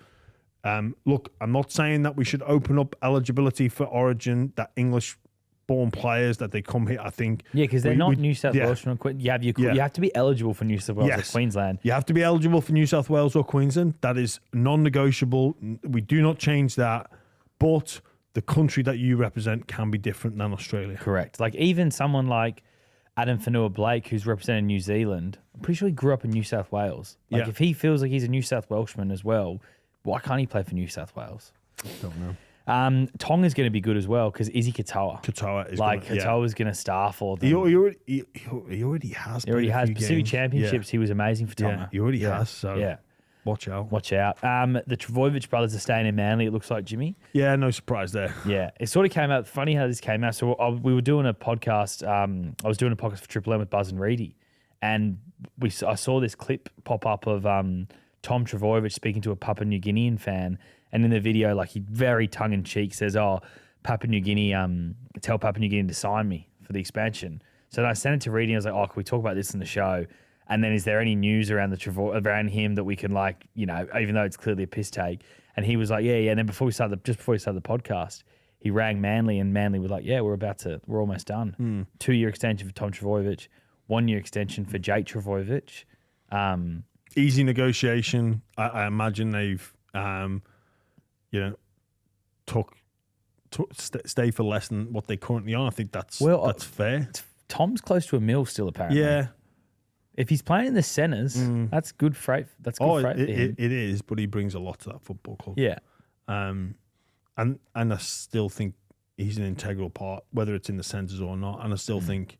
look, I'm not saying that we should open up eligibility for Origin, that English-born players, that they come here. I think because they're not New South Wales. You have to be eligible for New South Wales or Queensland. You have to be eligible for New South Wales or Queensland. That is non-negotiable. We do not change that. But the country that you represent can be different than Australia. Correct. Like, even someone like Adam Fanua-Blake, who's representing New Zealand, I'm pretty sure he grew up in New South Wales. Like, if he feels like he's a New South Welshman as well, why can't he play for New South Wales? Don't know. Tonga's going to be good as well because Izzy Katoa. Katoa's going to star for them. He already has. He already has. Pacific Championships, he was amazing for Tonga. Yeah, he already has. So watch out. The Trbojevic brothers are staying in Manly, it looks like, Jimmy. Yeah, no surprise there. Yeah, it sort of came out. Funny how this came out. So we were doing a podcast. I was doing a podcast for Triple M with Buzz and Reedy, and I saw this clip pop up of Tom Trbojevic speaking to a Papua New Guinean fan. And in the video, like, he very tongue-in-cheek says, Papua New Guinea, tell Papua New Guinea to sign me for the expansion. So then I sent it to Reedy and I was like, can we talk about this in the show? And then is there any news around around him that we can, like, even though it's clearly a piss take? And he was like, yeah. And then just before we started the podcast, he rang Manly, and Manly was like, yeah, we're almost done. 2-year extension for Tom Trbojevic, 1-year extension for Jake Trbojevic. Easy negotiation. I imagine they've... stay for less than what they currently are. I think that's fair. Tom's close to $1 million still, apparently. Yeah. If he's playing in the centres, that's good freight. That's good freight for him. It is, but he brings a lot to that football club. Yeah. And I still think he's an integral part, whether it's in the centres or not. And I still think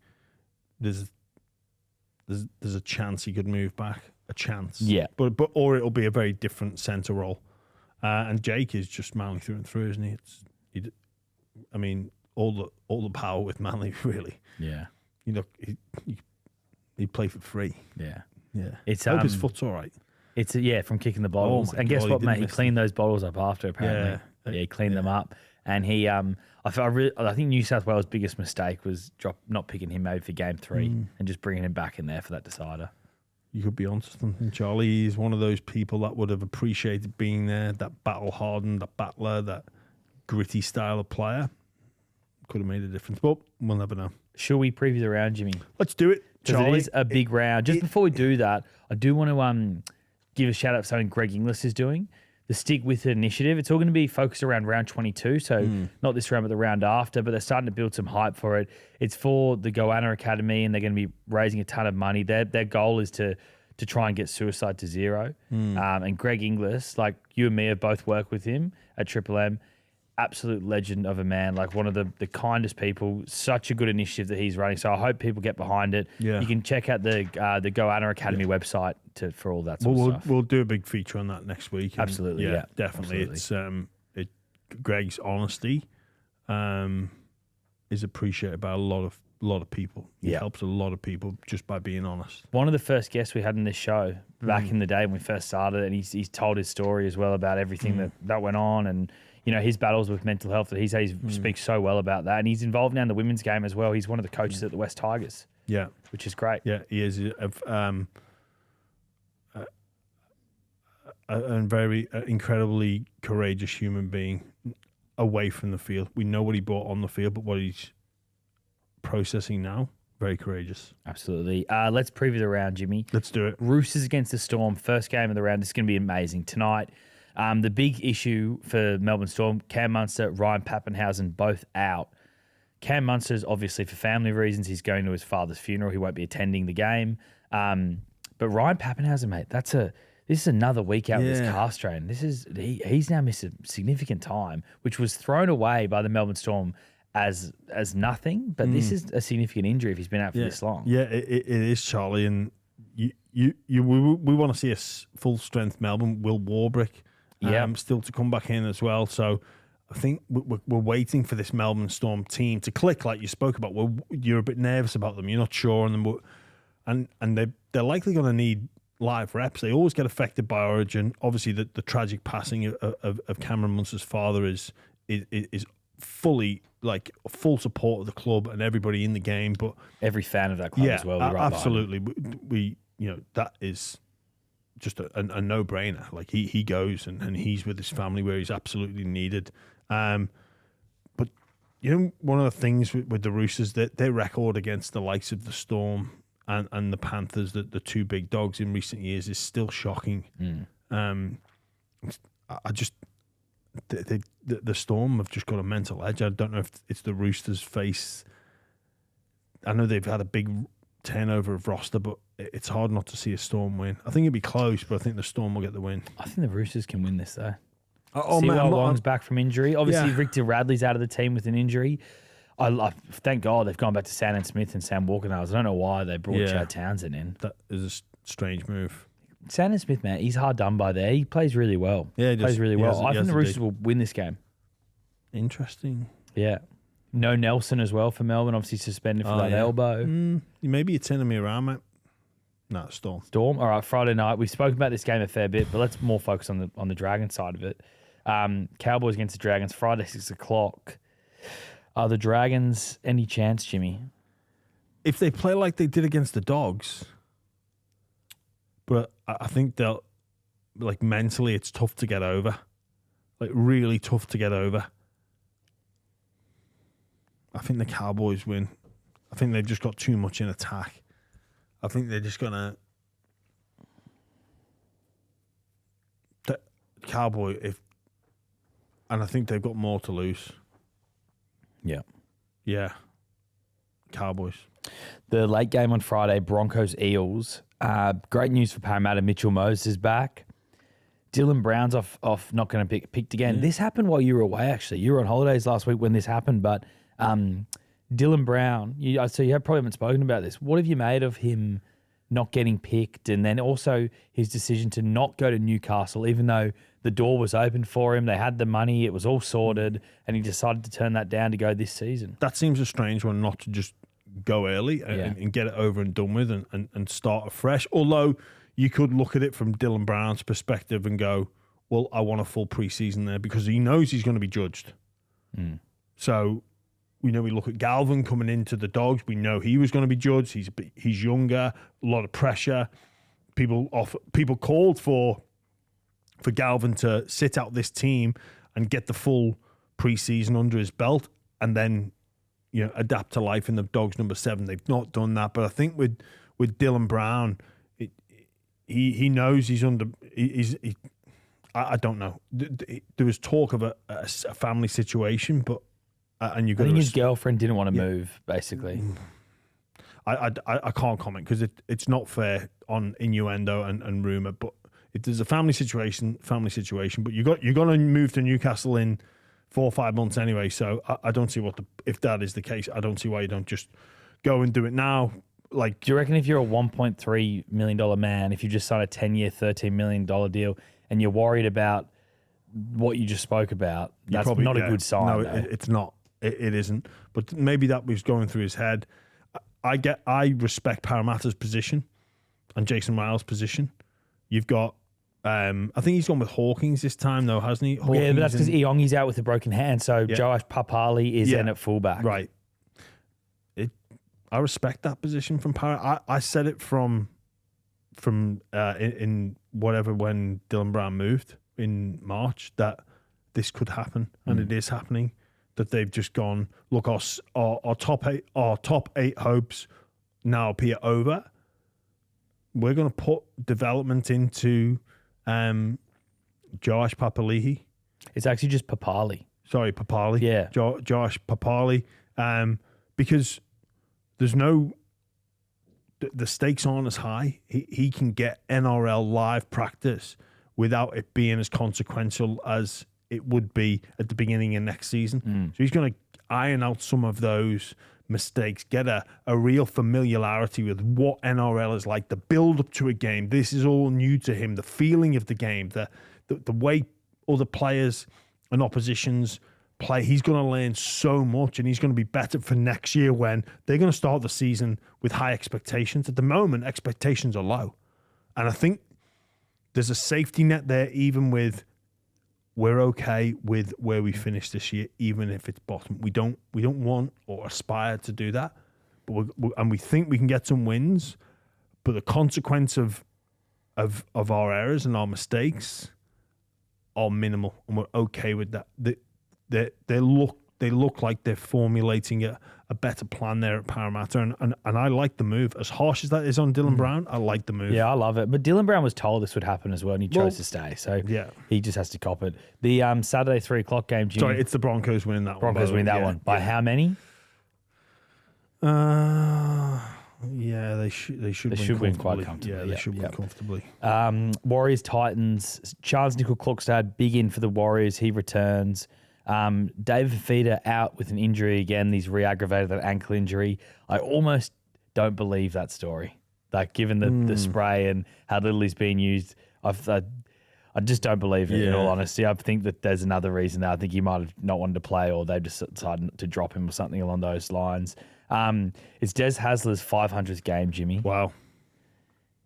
there's a chance he could move back. A chance. Yeah. But or it'll be a very different centre role. And Jake is just Manly through and through, isn't he? I mean, all the power with Manly, really. Yeah. You know, he played for free. Yeah. Yeah. It's I hope his foot's all right. It's from kicking the bottles. my And guess God, he what, didn't mate? He miss cleaned those bottles up after, apparently. Yeah, he cleaned them up. And he, I think New South Wales' biggest mistake was not picking him maybe for game 3 and just bringing him back in there for that decider. You could be onto something. Charlie is one of those people that would have appreciated being there, that battle-hardened, that battler, that gritty style of player. Could have made a difference, but we'll never know. Shall we preview the round, Jimmy? Let's do it, Charlie. Because it is a big round. Just before we do that, I do want to give a shout out to something Greg Inglis is doing. The Stick With It initiative. It's all going to be focused around round 22, so not this round, but the round after, but they're starting to build some hype for it. It's for the Goanna Academy, and they're going to be raising a ton of money. Their goal is to try and get suicide to 0. And Greg Inglis, like you and me have both worked with him at Triple M, absolute legend of a man, like one of the kindest people, such a good initiative that he's running. So I hope people get behind it. Yeah. You can check out the Goanna Academy website for all that sort of stuff. We'll do a big feature on that next week. Absolutely, yeah. Definitely. Absolutely. It's Greg's honesty is appreciated by a lot of people. He helps a lot of people just by being honest. One of the first guests we had in this show back in the day when we first started, and he's told his story as well about everything that went on, and you know his battles with mental health. That he speaks so well about that, and he's involved now in the women's game as well. He's one of the coaches at the West Tigers. Yeah, which is great. Yeah, he is a very incredibly courageous human being away from the field. We know what he brought on the field, but what he's processing now, very courageous. Absolutely. Let's preview the round, Jimmy. Let's do it. Roosters against the Storm, first game of the round. This is going to be amazing tonight. The big issue for Melbourne Storm, Cam Munster, Ryan Pappenhausen, both out. Cam Munster's obviously for family reasons. He's going to his father's funeral. He won't be attending the game. But Ryan Pappenhausen, mate, this is another week out with his calf strain. He's now missed a significant time, which was thrown away by the Melbourne Storm as nothing. But this is a significant injury if he's been out for this long. Yeah, it is, Charlie. And we want to see a full strength Melbourne. Will Warbrick still to come back in as well. So I think we're waiting for this Melbourne Storm team to click, like you spoke about. You're a bit nervous about them. You're not sure on them, and they're likely going to need live reps. They always get affected by Origin. Obviously, the tragic passing of Cameron Munster's father is fully full support of the club and everybody in the game. But every fan of that club as well. Absolutely. We that is just a no-brainer. Like he goes and he's with his family where he's absolutely needed. But one of the things with the Roosters, that their record against the likes of the Storm and the Panthers, the two big dogs in recent years, is still shocking. The Storm have just got a mental edge. I don't know if it's the Roosters' face. I know they've had a big turnover of roster, but it's hard not to see a Storm win. I think it'd be close, but I think the Storm will get the win. I think the Roosters can win this, though. Wong's back from injury. Obviously, Victor Radley's out of the team with an injury. Thank God they've gone back to Sandon Smith and Sam Walker now. I don't know why they brought Chad Townsend in. That is a strange move. Sandon Smith, man, he's hard done by there. He plays really well. Yeah, he plays really well. I think the Roosters will win this game. Interesting. Yeah. No Nelson as well for Melbourne, obviously suspended for that elbow. Maybe you're turning me around, mate. No, Storm. Storm. All right, Friday night. We've spoken about this game a fair bit, but let's more focus on the Dragon side of it. Cowboys against the Dragons, Friday, 6 o'clock. Are the Dragons any chance, Jimmy? If they play like they did against the Dogs, but I think they'll, mentally, it's tough to get over. Really tough to get over. I think the Cowboys win. I think they've just got too much in attack. I think they're just going to... And I think they've got more to lose. Yeah. Yeah. Cowboys. The late game on Friday, Broncos Eels. Great news for Parramatta. Mitchell Moses is back. Dylan Brown's off not going to be picked again. This happened while you were away, actually. You were on holidays last week when this happened, but Dylan Brown, so you probably haven't spoken about this. What have you made of him not getting picked, and then also his decision to not go to Newcastle, even though the door was open for him, they had the money, it was all sorted, and he decided to turn that down to go this season? That seems a strange one, not to just go early and get it over and done with and start afresh. Although you could look at it from Dylan Brown's perspective and go, well, I want a full preseason there because he knows he's going to be judged. So, we look at Galvin coming into the Dogs. We know he was going to be judged. He's younger, a lot of pressure. People called for Galvin to sit out this team and get the full preseason under his belt and then adapt to life in the Dogs number 7. They've not done that, but I think with Dylan Brown, he knows he's under. I don't know. There was talk of a family situation, but and you. I think his girlfriend didn't want to move. Basically, I can't comment because it's not fair on innuendo and rumor. But there's a family situation. But you're going to move to Newcastle in 4 or 5 months anyway. So I don't see if that is the case. I don't see why you don't just go and do it now. Like, do you reckon if you're a $1.3 million man, if you just sign a 10-year, $13 million deal, and you're worried about what you just spoke about, that's probably not a good sign. No, it's not. It isn't. But maybe that was going through his head. I respect Parramatta's position and Jason Ryall's position. You've got, I think he's gone with Hawkins this time, though, hasn't he? Hawkins, yeah, but that's because Iongi's out with a broken hand, so Joash Papali'i is in at fullback. Right. I respect that position from Parramatta. I said it from in whatever when Dylan Brown moved in March that this could happen, and it is happening. That they've just gone, look, our top eight hopes now appear over. We're going to put development into Joash Papali'i. It's actually just Papali'i. Sorry, Papali'i. Yeah, Joash Papali'i. Because there's no, the stakes aren't as high. He can get NRL live practice without it being as consequential as it would be at the beginning of next season. So he's going to iron out some of those mistakes, get a real familiarity with what NRL is like, the build up to a game. This is all new to him, the feeling of the game, the way other players and oppositions play. He's going to learn so much, and he's going to be better for next year when they're going to start the season with high expectations. At the moment, expectations are low. And I think there's a safety net there, even with we're okay with where we finish this year, even if it's bottom. We don't want or aspire to do that, but we think we can get some wins. But the consequence of our errors and our mistakes are minimal, and we're okay with that. They look like they're formulating a better plan there at Parramatta, and I like the move. As harsh as that is on Dylan Brown, I like the move. Yeah, I love it. But Dylan Brown was told this would happen as well, and he chose to stay. So he just has to cop it. The Saturday 3:00 game, Jimmy. Sorry, it's the Broncos winning that one. Broncos win that one. By how many? Yeah, they should win quite comfortably. Yeah, they should win comfortably. Warriors Titans. Charles Nickel-Klokstad, big in for the Warriors. He returns. David Fifita out with an injury again. He's re-aggravated that ankle injury. I almost don't believe that story. Like, given the spray and how little he's being used, I just don't believe it, in all honesty. I think that there's another reason there. I think he might have not wanted to play, or they've just decided to drop him or something along those lines. It's Des Hasler's 500th game, Jimmy. Wow.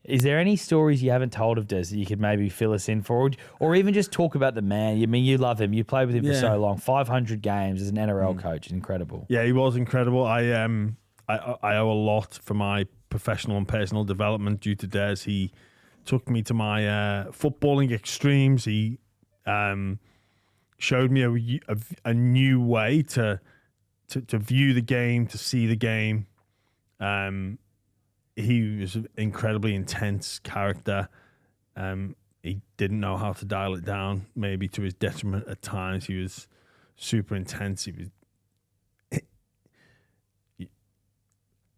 Is there any stories you haven't told of Des that you could maybe fill us in for? Or even just talk about the man? I mean, you love him. You played with him for so long. 500 games as an NRL coach. Incredible. Yeah, he was incredible. I owe a lot for my professional and personal development due to Des. He took me to my footballing extremes. He showed me a new way to view the game, to see the game. He was an incredibly intense character. He didn't know how to dial it down, maybe to his detriment at times. He was super intense.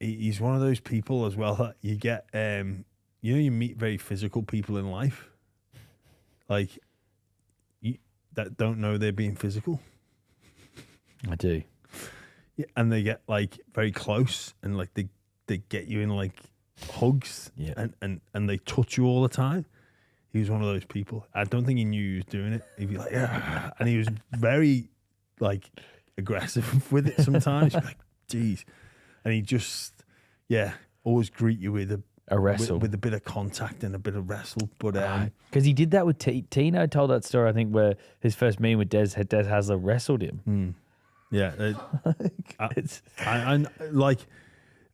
he's one of those people as well that you get, you meet very physical people in life, like that don't know they're being physical. I do. Yeah, and they get like very close and like they get you in like hugs and they touch you all the time. He was one of those people. I don't think he knew he was doing it. He'd be like, yeah. And he was very like aggressive with it sometimes. He'd be like, geez. And he just, always greet you with a wrestle. With a bit of contact and a bit of wrestle. But because he did that with Tino told that story, I think, where his first meeting with Des Hasler wrestled him. Yeah.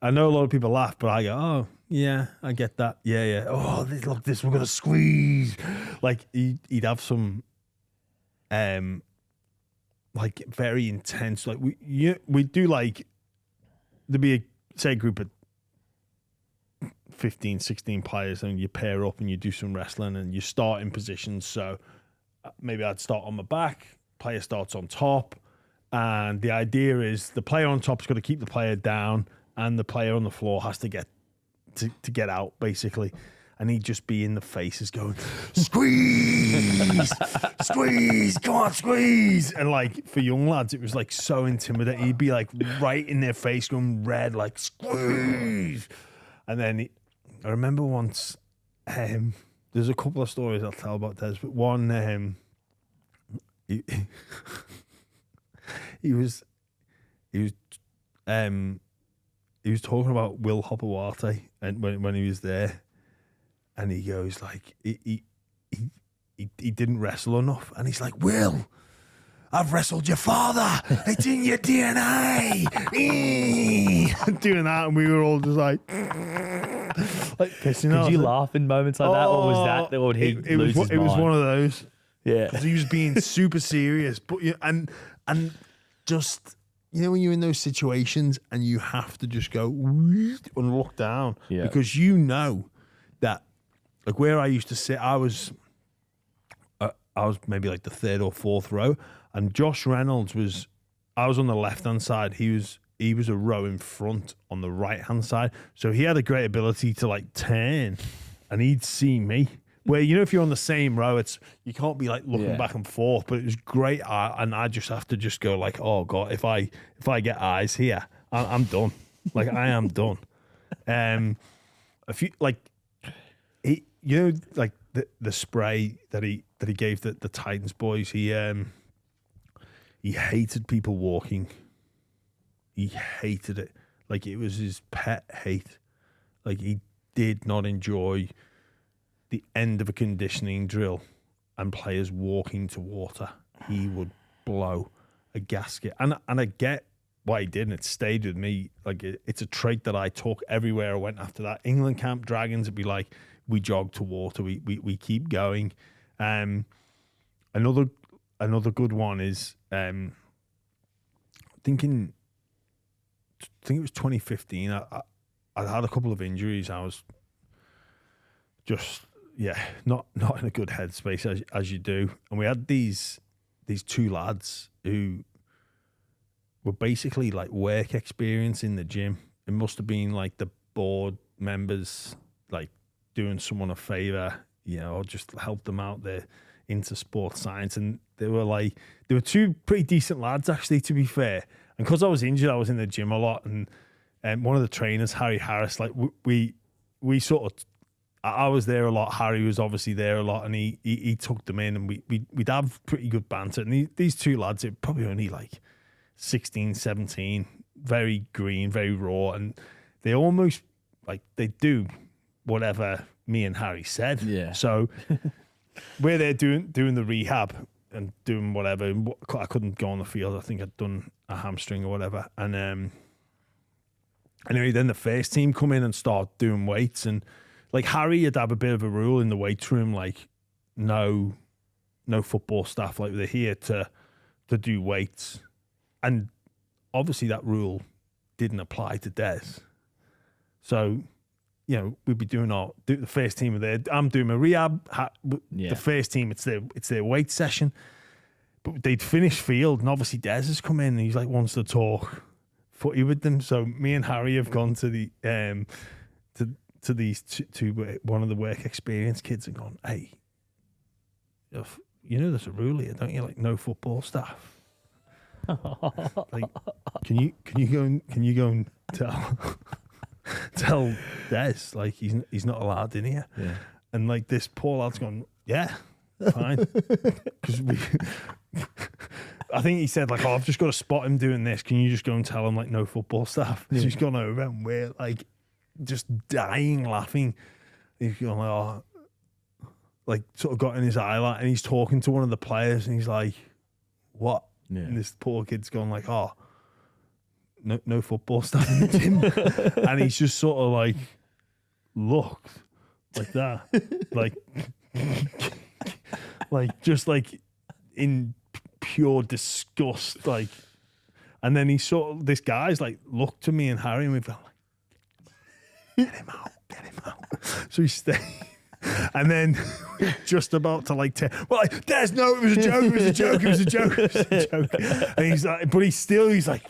I know a lot of people laugh, but I go, oh, yeah, I get that. Yeah. Oh, look, this, we're going to squeeze. Like, he'd have some, like, very intense, like, we do, like, there'd be a group of 15, 16 players, and you pair up and you do some wrestling and you start in positions. So maybe I'd start on my back, player starts on top, and the idea is the player on top's got to keep the player down, and the player on the floor has to get to get out, basically. And he'd just be in the faces going, squeeze, squeeze, come on, squeeze. And like for young lads, it was like so intimidating. He'd be like right in their face going red, like squeeze. And then I remember once, there's a couple of stories I'll tell about Des, but one, he was talking about Will Hopewarte and when he was there, and he goes like he didn't wrestle enough, and he's like, Will, I've wrestled your father. It's in your DNA. Doing that, and we were all just like pissing off. Could you laugh in moments like that, or was that, or would he lose his mind? It was one of those. Yeah, because he was being super serious, but and just. You know when you're in those situations and you have to just go and look down because you know that, like where I used to sit, I was maybe like the third or fourth row, and Josh Reynolds I was on the left hand side. He was a row in front on the right hand side, so he had a great ability to like turn, and he'd see me. Where, you know, if you're on the same row, you can't be like looking back and forth, but it was great. And I just have to just go like, oh God, if I get eyes here, I'm done. Like I am done. A few, like, he, you know, like the spray that he gave the Titans boys, he hated people walking. He hated it. Like it was his pet hate. Like he did not enjoy the end of a conditioning drill and players walking to water. He would blow a gasket. And I get why he did, and it stayed with me. Like it's a trait that I took everywhere I went after that. England camp Dragons, it'd be like, we jog to water, we keep going. Another good one is I think it was 2015. I had a couple of injuries. I was just not in a good headspace as you do. And we had these two lads who were basically like work experience in the gym. It must have been like the board members like doing someone a favor, you know, or just help them out there into sports science. And they were two pretty decent lads actually, to be fair. And because I was injured, I was in the gym a lot. And one of the trainers, Harry Harris, like we sort of, I was there a lot. Harry was obviously there a lot, and he took them in, and we'd have pretty good banter. And these two lads, are probably only like 16, 17, very green, very raw, and they almost like they do whatever me and Harry said. Yeah. So we're there doing the rehab and doing whatever. I couldn't go on the field. I think I'd done a hamstring or whatever. And anyway, then the first team come in and start doing weights, and like Harry would have a bit of a rule in the weight room, like no football staff, like they're here to do weights. And obviously that rule didn't apply to Des. So, you know, we'd be doing the first team there. I'm doing my rehab. The first team, it's their weight session. But they'd finish field, and obviously Des has come in and he's like wants to talk footy with them. So me and Harry have gone to the to these two one of the work experience kids and gone, hey, you know there's a rule here, don't you? Like no football staff. Like, can you go and tell Des like he's not allowed in here? Yeah. And like this poor lad's gone, yeah, fine, because I think he said like, oh, I've just got to spot him doing this. Can you just go and tell him like no football staff? Yeah. So he's gone over and we're like just dying laughing. He's gone like, oh, like sort of got in his eye light, and he's talking to one of the players and he's like, what? Yeah. And this poor kid's gone like, oh, no football staff in the gym. And he's just sort of like looked like that. like just like in pure disgust, like. And then he sort of, this guy's like looked to me and Harry and we've gone like, get him out. So he stayed. And then just about to like, Des, no, it was a joke. And he's like, but he's like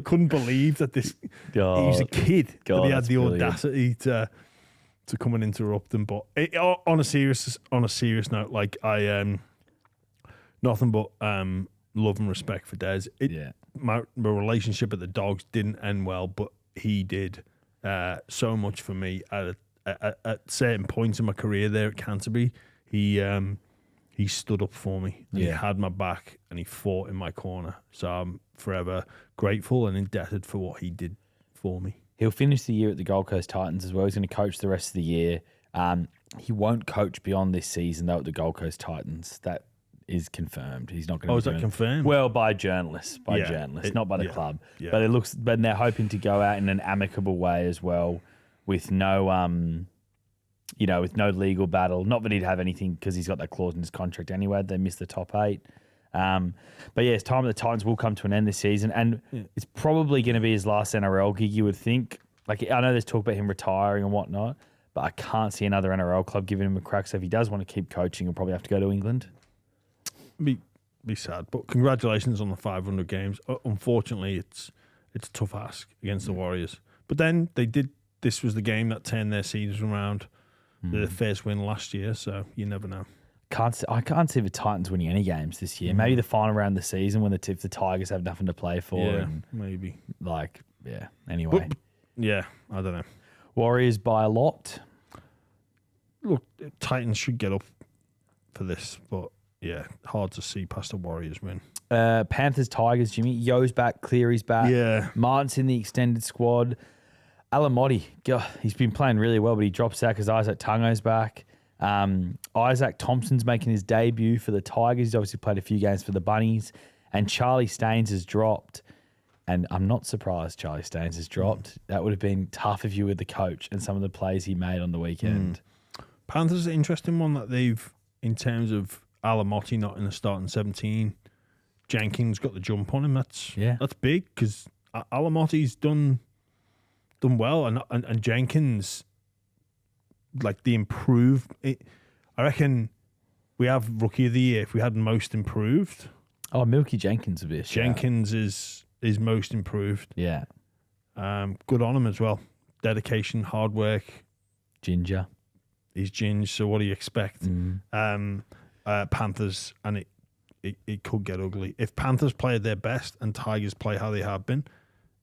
couldn't believe that this, he was a kid, but he had the audacity to come and interrupt him. But on a serious note, like I, nothing but love and respect for Des. My relationship at the Dogs didn't end well, but he did so much for me at certain points in my career there at Canterbury. He stood up for me. And He had my back and he fought in my corner. So I'm forever grateful and indebted for what he did for me. He'll finish the year at the Gold Coast Titans as well. He's going to coach the rest of the year. He won't coach beyond this season though at the Gold Coast Titans. That is confirmed. He's not going to. Oh, is that confirmed? Well, by journalists, not by the club. Yeah. But it looks. But they're hoping to go out in an amicable way as well, with no, with no legal battle. Not that he'd have anything because he's got that clause in his contract anyway. They missed the top 8. But yeah, it's time the Titans will come to an end this season, and it's probably going to be his last NRL gig. You would think. Like I know there's talk about him retiring and whatnot, but I can't see another NRL club giving him a crack. So if he does want to keep coaching, he'll probably have to go to England. Be sad, but congratulations on the 500 games. Unfortunately, it's a tough ask against the Warriors. But then they did. This was the game that turned their season around. The first win last year, so you never know. I can't see the Titans winning any games this year. Maybe the final round of the season when the Tigers have nothing to play for. Yeah, and maybe. Anyway. I don't know. Warriors by a lot. Look, Titans should get up for this, but yeah, hard to see past the Warriors win. Panthers, Tigers, Jimmy. Yo's back, Cleary's back. Yeah. Martin's in the extended squad. Alamotti, he's been playing really well, but he drops out because Isaac Tungo's back. Isaac Thompson's making his debut for the Tigers. He's obviously played a few games for the Bunnies. And Charlie Staines has dropped. And I'm not surprised Charlie Staines has dropped. That would have been tough if you were the coach and some of the plays he made on the weekend. Panthers is an interesting one that they've, in terms of Alamotti not in the starting 17, Jenkins got the jump on him. That's big because Alamotti's done well, and Jenkins, like the improved. I reckon we have Rookie of the Year if we had most improved. Oh, Milky Jenkins a bit. Jenkins is most improved. Yeah. Good on him as well. Dedication, hard work. Ginger. He's ginger, so what do you expect? Panthers, and it could get ugly. If Panthers play at their best and Tigers play how they have been,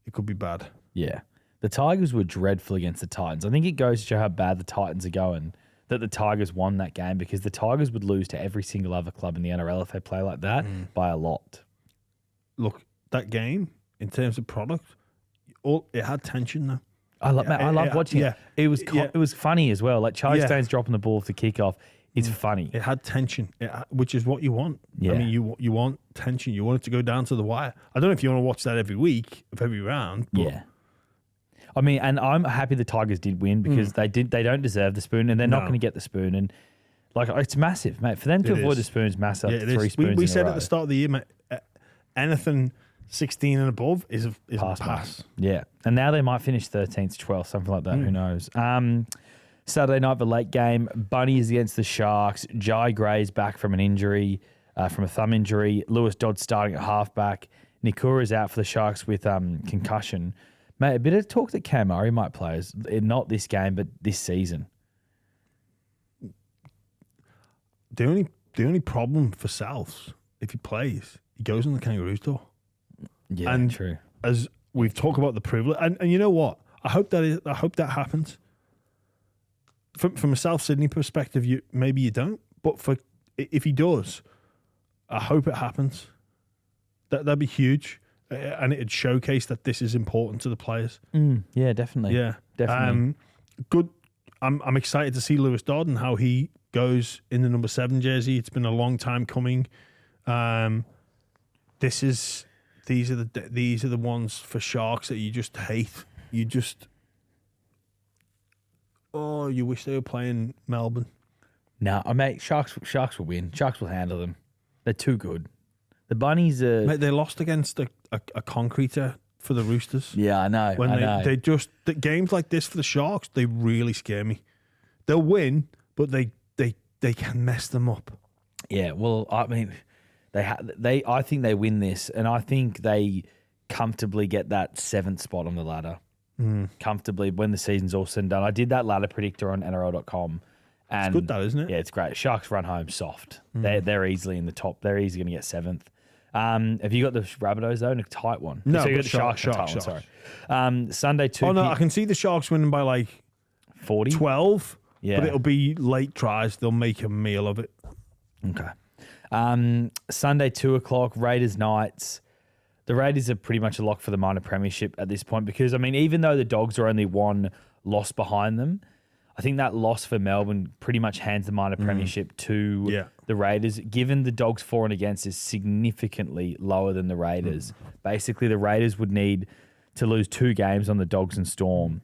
it could be bad. Yeah. The Tigers were dreadful against the Titans. I think it goes to show how bad the Titans are going that the Tigers won that game, because the Tigers would lose to every single other club in the NRL if they play like that by a lot. Look, that game, in terms of product, it had tension though. I love watching it. It was funny as well. Like Charlie Staines dropping the ball for kickoff. It's funny. It had tension, which is what you want. Yeah. I mean, you want tension. You want it to go down to the wire. I don't know if you want to watch that every week, of every round. But yeah. I mean, and I'm happy the Tigers did win because they don't deserve the spoon, and they're not going to get the spoon. And like, it's massive, mate. For them to avoid the spoon's massive. Yeah, 3 spoons. We said at the start of the year, mate, anything 16 and above is a pass. Yeah, and now they might finish 13th, 12th, something like that. Who knows? Saturday night, the late game, Bunnies against the Sharks. Jai Gray's back from an injury, from a thumb injury. Lewis Dodd starting at halfback. Nikura's out for the Sharks with concussion. Mate, a bit of talk that Cam Murray might play, not this game, but this season. The only problem for Souths, if he plays, he goes on the Kangaroos tour. Yeah, and true. As we've talked about the privilege, and you know what? I hope that happens. From a South Sydney perspective, maybe you don't, but if he does, I hope it happens. That'd be huge, and it'd showcase that this is important to the players. Yeah, definitely. Yeah, definitely. Good. I'm excited to see Lewis Dodd and how he goes in the number 7 jersey. It's been a long time coming. These are the ones for Sharks that you just hate. You wish they were playing Melbourne. No, mate, Sharks will win. Sharks will handle them. They're too good. The Bunnies are... Mate, they lost against a concreter for the Roosters. Yeah, I know. The games like this for the Sharks, they really scare me. They'll win, but they can mess them up. Yeah, well, I mean, I think they win this, and I think they comfortably get that 7th spot on the ladder. Comfortably when the season's all said and done. I did that ladder predictor on NRL.com. And it's good, that, isn't it? Yeah, it's great. Sharks run home soft. They're easily in the top. They're easily going to get 7th. Have you got the Rabbitohs though? In a tight one. No, so you got the Sharks. Sorry. Sunday 2. Oh no, I can see the Sharks winning by like 40, 12. Yeah, but it'll be late tries. They'll make a meal of it. Okay. Sunday 2:00. Raiders Knights. The Raiders are pretty much a lock for the minor premiership at this point because I mean, even though the Dogs are only one loss behind them, I think that loss for Melbourne pretty much hands the minor premiership to the Raiders, given the Dogs' for and against is significantly lower than the Raiders. Basically, the Raiders would need to lose 2 games on the Dogs and Storm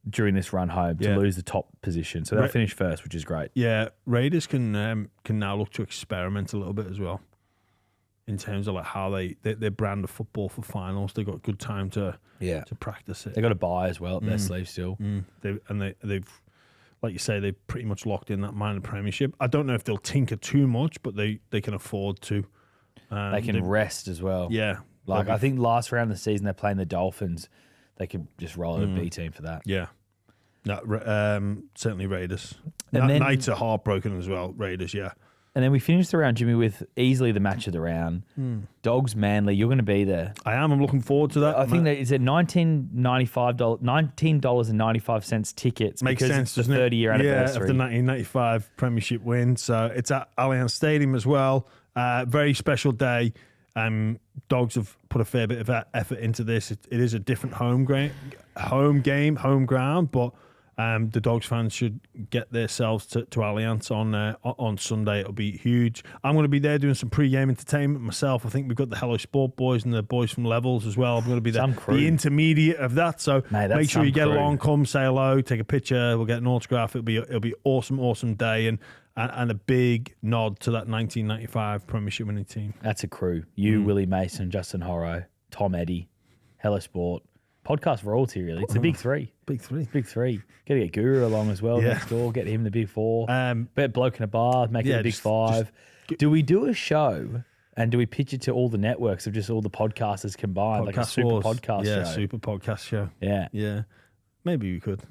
during this run home to lose the top position. So they'll finish first, which is great. Yeah, Raiders can now look to experiment a little bit as well in terms of like how they brand of football for finals. They've got good time to practice it. They got a bye as well up their sleeve still. They've like you say, they pretty much locked in that minor premiership. I don't know if they'll tinker too much, but they can afford to. They can rest as well. Yeah. Like I think last round of the season they're playing the Dolphins. They could just roll out a B team for that. Yeah. No, certainly Raiders. And then, Knights are heartbroken as well. Raiders, yeah. And then we finished the round, Jimmy, with easily the match of the round. Dogs Manly, you're going to be there. I am. I'm looking forward to that. I think that it's at $19.95 tickets. Makes because sense, it's the 30-year anniversary. Yeah, of the 1995 Premiership win. So it's at Allianz Stadium as well. Very special day. Dogs have put a fair bit of effort into this. It is a different home ground, but the Dogs fans should get themselves to Allianz on Sunday. It'll be huge. I'm going to be there doing some pre-game entertainment myself. I think we've got the Hello Sport boys and the boys from Levels as well. I'm going to be the intermediate of that. So make sure you get along, come say hello, take a picture. We'll get an autograph. It'll be awesome day and a big nod to that 1995 Premiership winning team. That's a crew. You, Willie Mason, Justin Horro, Tom Eddy, Hello Sport. Podcast royalty, really. It's the big three. Big three. Got to get Guru along as well next door. Get him the big 4. Bet Bloke in a Bar, make it the big 5. Do we do a show and do we pitch it to all the networks of just all the podcasters combined? Like a super podcast show? Yeah, super podcast show. Yeah. Maybe we could.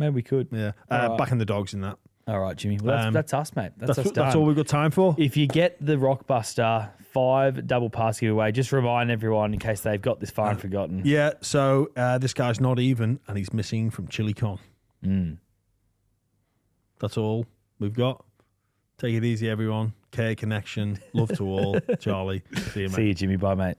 Yeah. Backing the Dogs in that. All right, Jimmy. Well, that's us, mate. That's us done. That's all we've got time for. If you get the RockBuster 5 double pass giveaway, just remind everyone in case they've got this far and forgotten. Yeah, so this guy's not even, and he's missing from ChiliCon. That's all we've got. Take it easy, everyone. Care Connection. Love to all. Charlie. See you, mate. See you, Jimmy. Bye, mate.